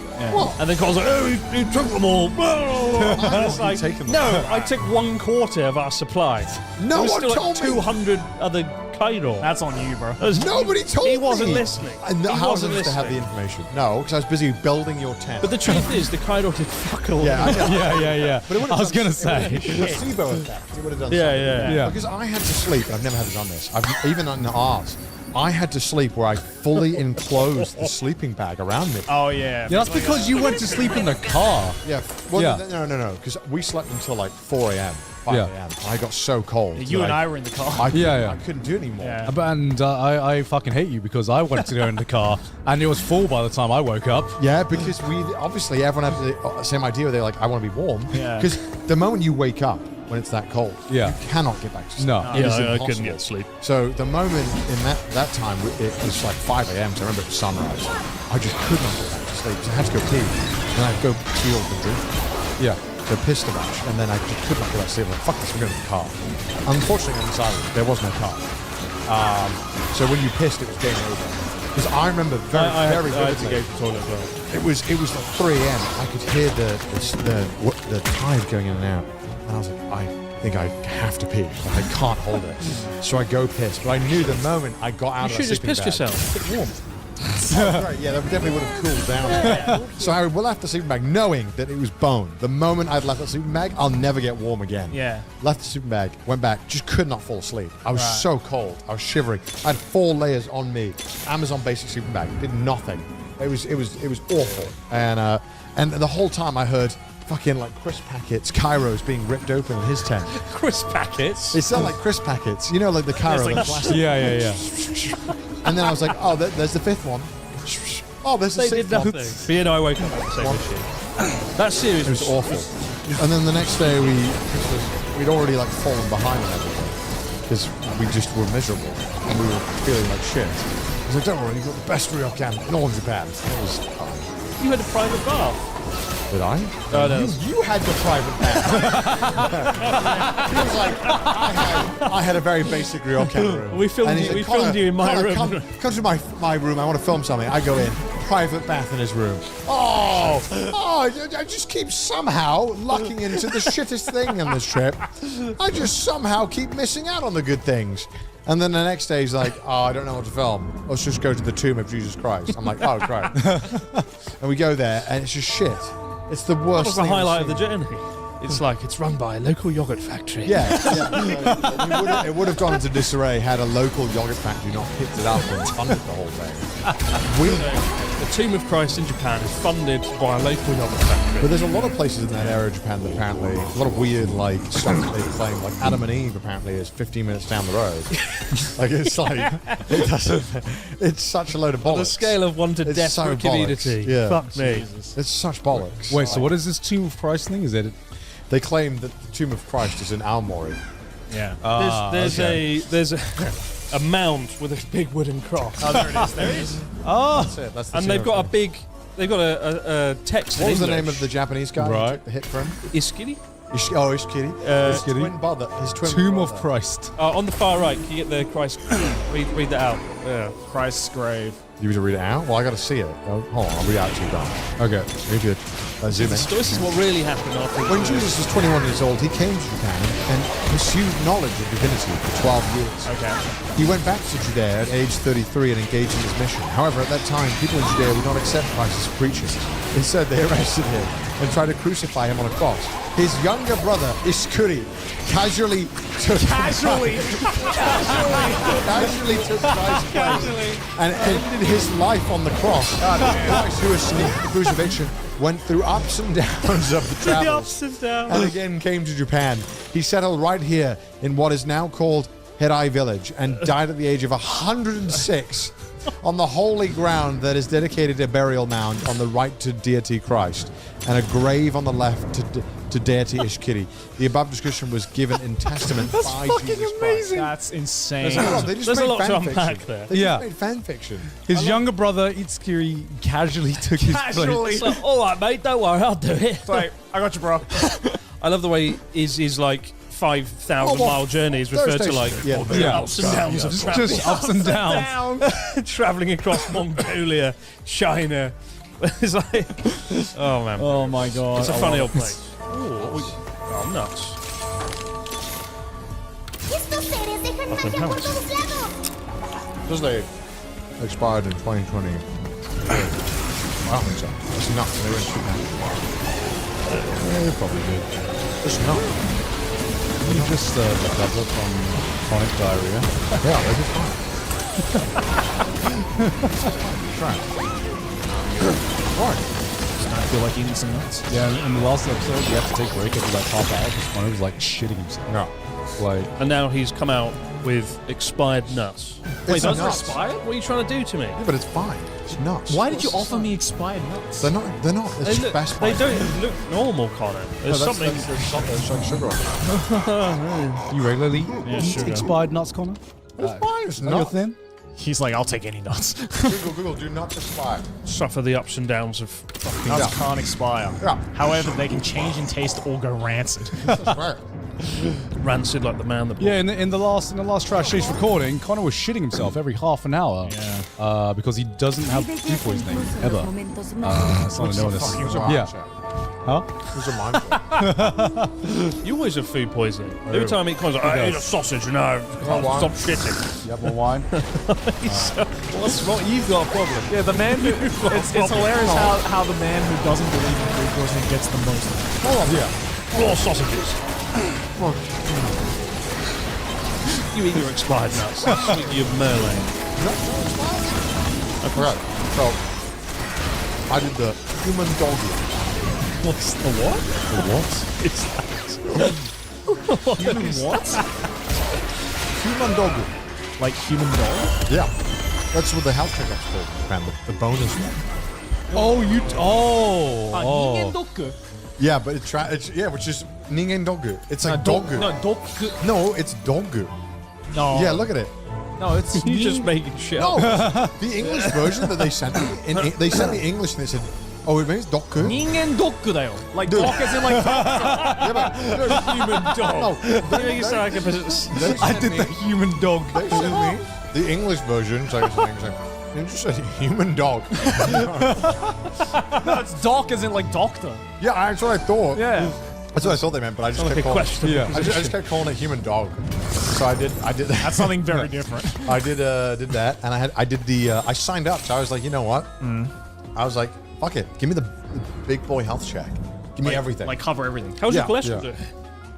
And then Connor's like, oh, you took them all. And it's like, taken them no, I took 1/4 of our supply. No There was one still like told me. 200 other Kaido. That's on you, bro. Nobody told me. He wasn't listening. And He how was I wasn't supposed to have the listening. information? No, because I was busy building your tent. But the truth is, the Kaido did fuck all. yeah, I know. Yeah. But it would have I was done- gonna it say. would have- the placebo effect. It would have done Yeah, something. yeah. Because I had to sleep. I've never had done this. Even in ours, I had to sleep where I fully enclosed the sleeping bag around me. Oh, yeah. Yeah, that's because you went to sleep in the car. Yeah. Well, Yeah. no. Because we slept until like 4 a.m., 5 Yeah. a.m. I got so cold. You and I were in the car. I couldn't, Yeah. I couldn't do it anymore. Yeah. And I fucking hate you because I wanted to go in the car and it was full by the time I woke up. Yeah, because we obviously everyone had the same idea. They're like, I want to be warm. Yeah. Because the moment you wake up when it's that cold, Yeah. you cannot get back to sleep. No. It is I impossible. couldn't get sleep. So the moment in that time, it was like 5 a.m. So I remember it was sunrise. I just could not get back to sleep. So I had to go pee, and I'd go pee all the drink. Yeah. So pissed a bunch, and then I just could not get back to sleep. I'm like, fuck this, I'm going to the car. Unfortunately, on this island, there was no car. So when you pissed, it was game over. Because I remember very I had to vividly. go to the toilet as well. It was like 3 a.m. I could hear the tide going in and out, and I was like, I think I have to pee. Like, I can't hold it. So I go piss, but I knew the moment I got out You of should that just sleeping pissed bag, yourself. it's warm. Right, yeah, that definitely would have cooled down. So I left the sleeping bag knowing that it was bone. The moment I'd left the sleeping bag, I'll never get warm again. Yeah. Left the sleeping bag, went back, just could not fall asleep. I was so cold. I was shivering. I had 4 layers on me. Amazon basic sleeping bag. Did nothing. It was awful. And the whole time I heard fucking like crisp packets, Kairos being ripped open in his tent. Crisp packets. They sound like crisp packets. You know, like the Cairo, like the plastic. Yeah. And then I was like, oh, there's the 5th one. Oh, there's the They 6th did one. nothing. But you know, I woke up at the same issue. That series It was awful. And then the next day we'd already like fallen behind on everything because we just were miserable and we were feeling like shit. I was like, don't worry, you've got the best reel camp in all of Japan. It was You had a private bath. Did I? Oh, no. You had the private bath. He was like, I had a very basic ryokan room. We filmed And he you- said, we filmed you in my Connor, room." Come to my room. I want to film something. I go in. Private bath in his room. I just keep somehow lucking into the shittest thing on this trip. I just somehow keep missing out on the good things. And then the next day he's like, I don't know what to film. Let's just go to the tomb of Jesus Christ. I'm like, oh, great. And we go there, and it's just shit. It's the That worst was the thing I've highlight of the seen. journey. It's like it's run by a local yogurt factory. Yeah. It would have gone into disarray had a local yogurt factory not picked it up and funded the whole thing. The Tomb of Christ in Japan is funded by a local yogurt factory. But there's a lot of places in that area of Japan that apparently, a lot of weird like stuff that they claim, like Adam and Eve apparently is 15 minutes down the road. It's such a load of bollocks. On a scale of 1 to It's death so for community. bollocks. Yeah. Fuck me. It's such bollocks. Wait, so what is this Tomb of Christ thing? Is it? They claim that the Tomb of Christ is in Aomori. Yeah. There's a mound with a big wooden cross. Oh, there it is. There it is. That's it. That's the And they've got a text What in was the English. name of the Japanese guy who Right. took the hit for him? Iskiri? Ishikiri. His twin brother. His twin Tomb of brother. Christ. On the far right, can you get the Christ? read that out. Yeah. Christ's grave. You want to read it out? Well, I got to see it. Oh, hold on, I'll read it out to you, Don. Okay. Very good. Zoom in. This is what really happened after. When Jesus was 21 years old, he came to Japan and pursued knowledge of divinity for 12 years. Okay. He went back to Judea at age 33 and engaged in his mission. However, at that time, people in Judea would not accept Christ as preachers. Instead, they arrested him and tried to crucify him on a cross. His younger brother, Iskuri, casually took Christ's place and ended his life on the cross. Christ, who escaped the crucifixion, went through ups and downs of the travels. And again came to Japan. He settled right here in what is now called Hirai village and died at the age of 106 on the holy ground that is dedicated a burial mound on the right to deity Christ and a grave on the left to deity Ishkiri. The above description was given in testament by Jesus Christ. That's insane. They just There's a made lot to fan unpack fiction. there. They Yeah. just made fan fiction. His younger brother, Itskiri, casually took his place. So, all right, mate, don't worry, I'll do it. Sorry, I got you, bro. I love the way his like 5,000 Oh, well, mile journey is referred to like Yeah. the Yeah. ups and downs of traveling. Just ups and downs. Traveling across Mongolia, China. It's like, oh man, Oh my god. it's a funny old place. Oh, nuts. Estos seres dejan magia por todos lados. Because they expired in 2020. I don't think so. It's nuts. They went too bad. They probably did. It's nuts. You just recover from chronic diarrhea. Yeah, they did fine. Try. Right. I feel like eating some nuts. Yeah, in the last episode, you have to take a break every like half hour because one was like shitting himself. Yeah. Like, And now he's come out with expired nuts. Wait, It's those are nuts. expired? What are you trying to do to me? Yeah, but it's fine. It's nuts. Why did you offer me expired nuts? They're not. They're not. It's just best they Buy. don't look normal, Connor. There's something. There's like sugar on it. you regularly eat expired nuts, Connor? It's fine. It's Is that your not. thing? He's like, I'll take any nuts. Google, do not expire. Suffer the ups and downs of fucking Nuts Yeah. can't expire. Yeah. However, they can change in taste or go rancid. Right. rancid like the man that. Yeah, in the last Trash Chase recording, Connor was shitting himself every half an hour. Yeah. Because he doesn't have food poisoning ever. That's not an illness. Wow. Yeah. Huh? Who's a mind? You always have food poisoning. Every time he comes, I ate a sausage and I can't wine? stop shitting. You have more wine? What's wrong? You've got a problem. Yeah, the man who... it's hilarious how the man who doesn't believe in food poisoning gets the most of it. Hold on. Yeah. Raw sausages. You eat your expired nuts. Sweet your merlin. Right. So, I did the human doggy. What's the what? The what? It's Human what? Human doggy. Like human dog? Yeah. That's what the health checkup's called in Japan. The bonus one. Oh, you... Oh. Yeah, but it's which is ningen dogu. It's like dogu. No, dog. No, it's dogu. No. Yeah, look at it. No, it's you just making shit No, up. the English version that they sent me. They sent me English and they said Oh, it means doku? 人間ドッグだよ。Like Dude. dog as in like Yeah, but Human dog. no, You sound like a they I sent did me, the human dog. they sent me the English version. So it's like, you just said human dog. No, it's dog as in like doctor. Yeah, that's what I thought. Yeah. That's what I thought they meant, but I just like kept a calling. question. Yeah. I just kept calling it human dog. So I did that. That's something very different. I did that, and I signed up. So I was like, you know what? I was like, fuck it, give me the big boy health check. Give me everything. Like cover everything. How's Yeah, your cholesterol yeah.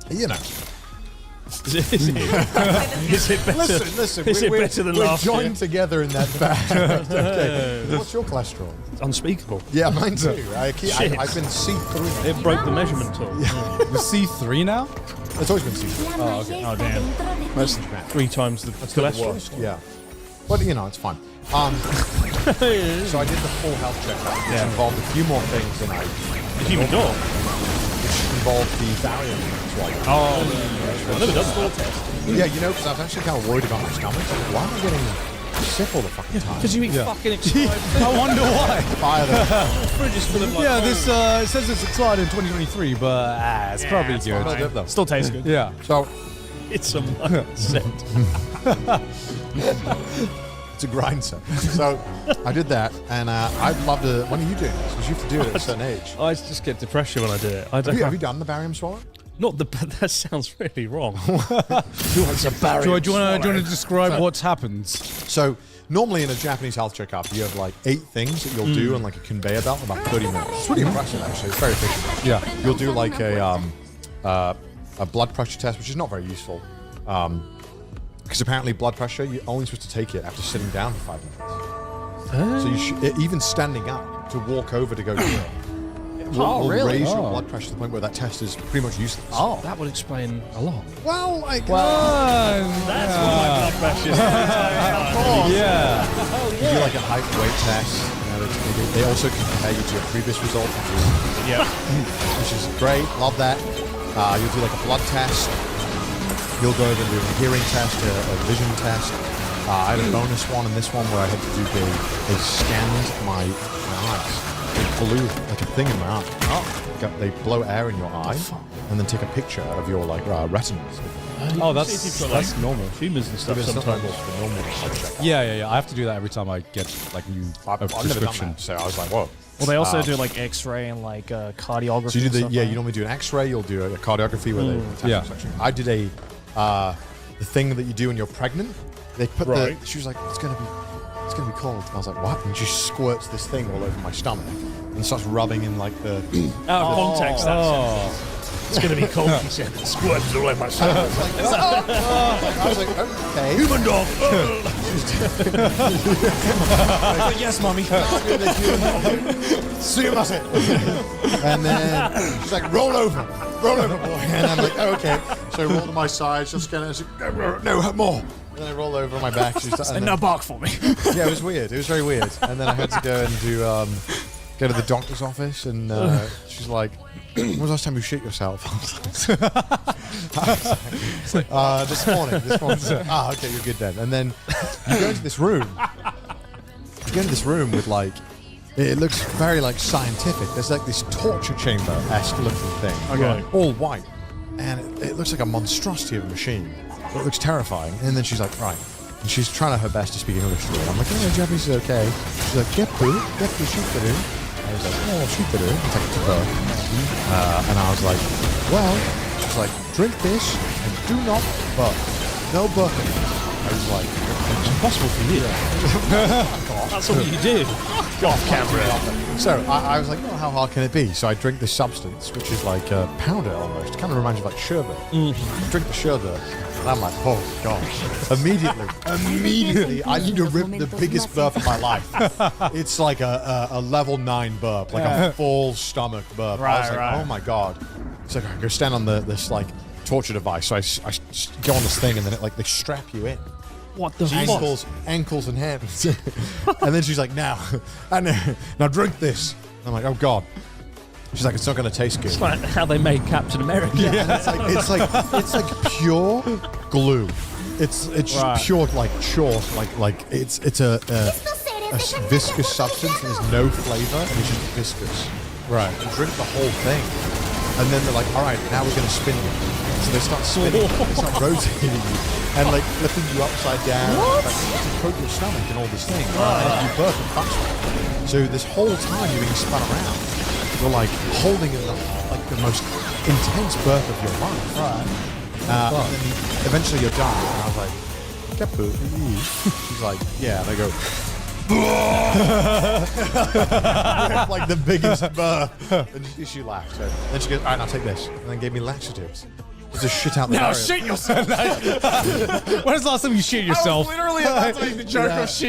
doing? You know. Is it better? Listen. Is it better than we're last year? joined together in that bag. Okay. What's your cholesterol? Unspeakable. Yeah, mine too. I've been C3. It broke the measurement tool. The C3 now? It's always been C3. La magia está dentro de ti. Most of the time. 3 times the That's the cholesterol. worst. Yeah. But you know, it's fine. So I did the full health checkup, which involved a few more things than I. The human dog. Which involved the barium swab. Oh, I've never done the test. Yeah, you know, because I was actually kind of worried about my stomach. Like, why am I getting sick all the fucking time? Because you eat fucking expired I wonder why. Fire them. fridge is full of like. Yeah, this it says it's expired in 2023, but it's probably it's good. fine. Good though. Still tastes good. Yeah. So It's a mindset. it's a grind set. So I did that, and I'd love to. When are you doing this? Because you have to do it at a certain age. I just get depression when I do it. I don't. Have you done the barium swallow? Not the. That sounds really wrong. Who wants a barium? Do you want to describe what happens? So normally in a Japanese health checkup, you have like 8 things that you'll do on like a conveyor belt in about 30 minutes. It's really impressive, actually. It's very efficient. Yeah. You'll do like a blood pressure test, which is not very useful. Because apparently blood pressure, you're only supposed to take it after sitting down for 5 minutes. So you even standing up to walk over to go do it. Will really? raise your blood pressure to the point where that test is pretty much useless. Oh, that would explain a lot. Well, like, That's why my blood pressure is Yeah. you do like a height and weight test. You know, they also compare you to your previous result, which is great. Love that. You'll do like a blood test. You'll go over and do a hearing test, a vision test. I had a bonus one in this one where I had to do they scanned my eyes. They blew like a thing in my eye. They blow air in your eye and then take a picture of your like retinas. Oh, that's normal. Tumors and stuff It's not sometimes. normal for normal health check. Yeah. I have to do that every time I get like new I've never done prescription. that, so I was like, whoa. Well, they also do like X-ray and like cardiography. So you do and the stuff you like normally do an X-ray, you'll do a cardiography where they test Yeah. your section. I did the thing that you do when you're pregnant. They put Right. she was like, it's gonna be cold. I was like, what? And she squirts this thing all over my stomach and starts rubbing in like the. Out of context, that's it's going to be cold. He said, squirts all over my stomach. I was like, okay. Human dog. yes, mommy. Sumimasen. And then she's like, roll over, boy. And I'm like, oh, okay. So I roll to my side. She'll scan it. She's like, no, more. And then I roll over on my back. She's like, And now bark for me. yeah, it was weird. It was very weird. And then I had to go and go to the doctor's office, and she's like, "When was the last time you shit yourself?" This morning. Okay, you're good then. And then you go into this room. You go into this room with like, it looks very like scientific. There's like this torture chamber-esque looking thing, Okay. all white, and it looks like a monstrosity of a machine. It looks terrifying. And then she's like, right. And she's trying her best to speak English to me. I'm like, oh, Japanese is okay. She's like, geppu shikaru. I was like, oh, shikaru. And take it to her. And I was like, well, she's like, drink this and do not burp. No burping. I was like, It's impossible for you. That's what you do. Off camera. so I was like, well, how hard can it be? So I drink this substance, which is like a powder almost. It kind of reminds you of like sherbet. I drink the sherbet. And I'm like, oh gosh. Immediately, I need to rip the biggest burp of my life. It's like a level 9 burp, like a full stomach burp. I was like, oh my God. So I go stand on this like torture device. So I go on this thing and then they strap you in. What the fuck? Ankles and hands. And then she's like, now drink this. And I'm like, oh God. She's like, it's not going to taste good. It's like how they made Captain America. Yeah. It's like pure glue. It's Right. pure like chalk. Like it's a. Estos seres viscous substance and there's no flavor and it's just viscous. Right. And drink the whole thing. And then they're like, all right, now we're going to spin you. So they start spinning you, they start rotating you, and like flipping you upside down, like, to coat your stomach and all this thing. And you burp and punch. So this whole time you're being spun around, you're like holding in the most intense birth of your life. Right. And then eventually you're done. And I was like, Kapu. She's like, yeah. And I go, like the biggest birth. And she laughed. So then she goes, all right, I'll take this. And then gave me laxatives. Just shit out the Now barrier. shit yourself. When was the last time you shit yourself? Literally about to make the joke of shit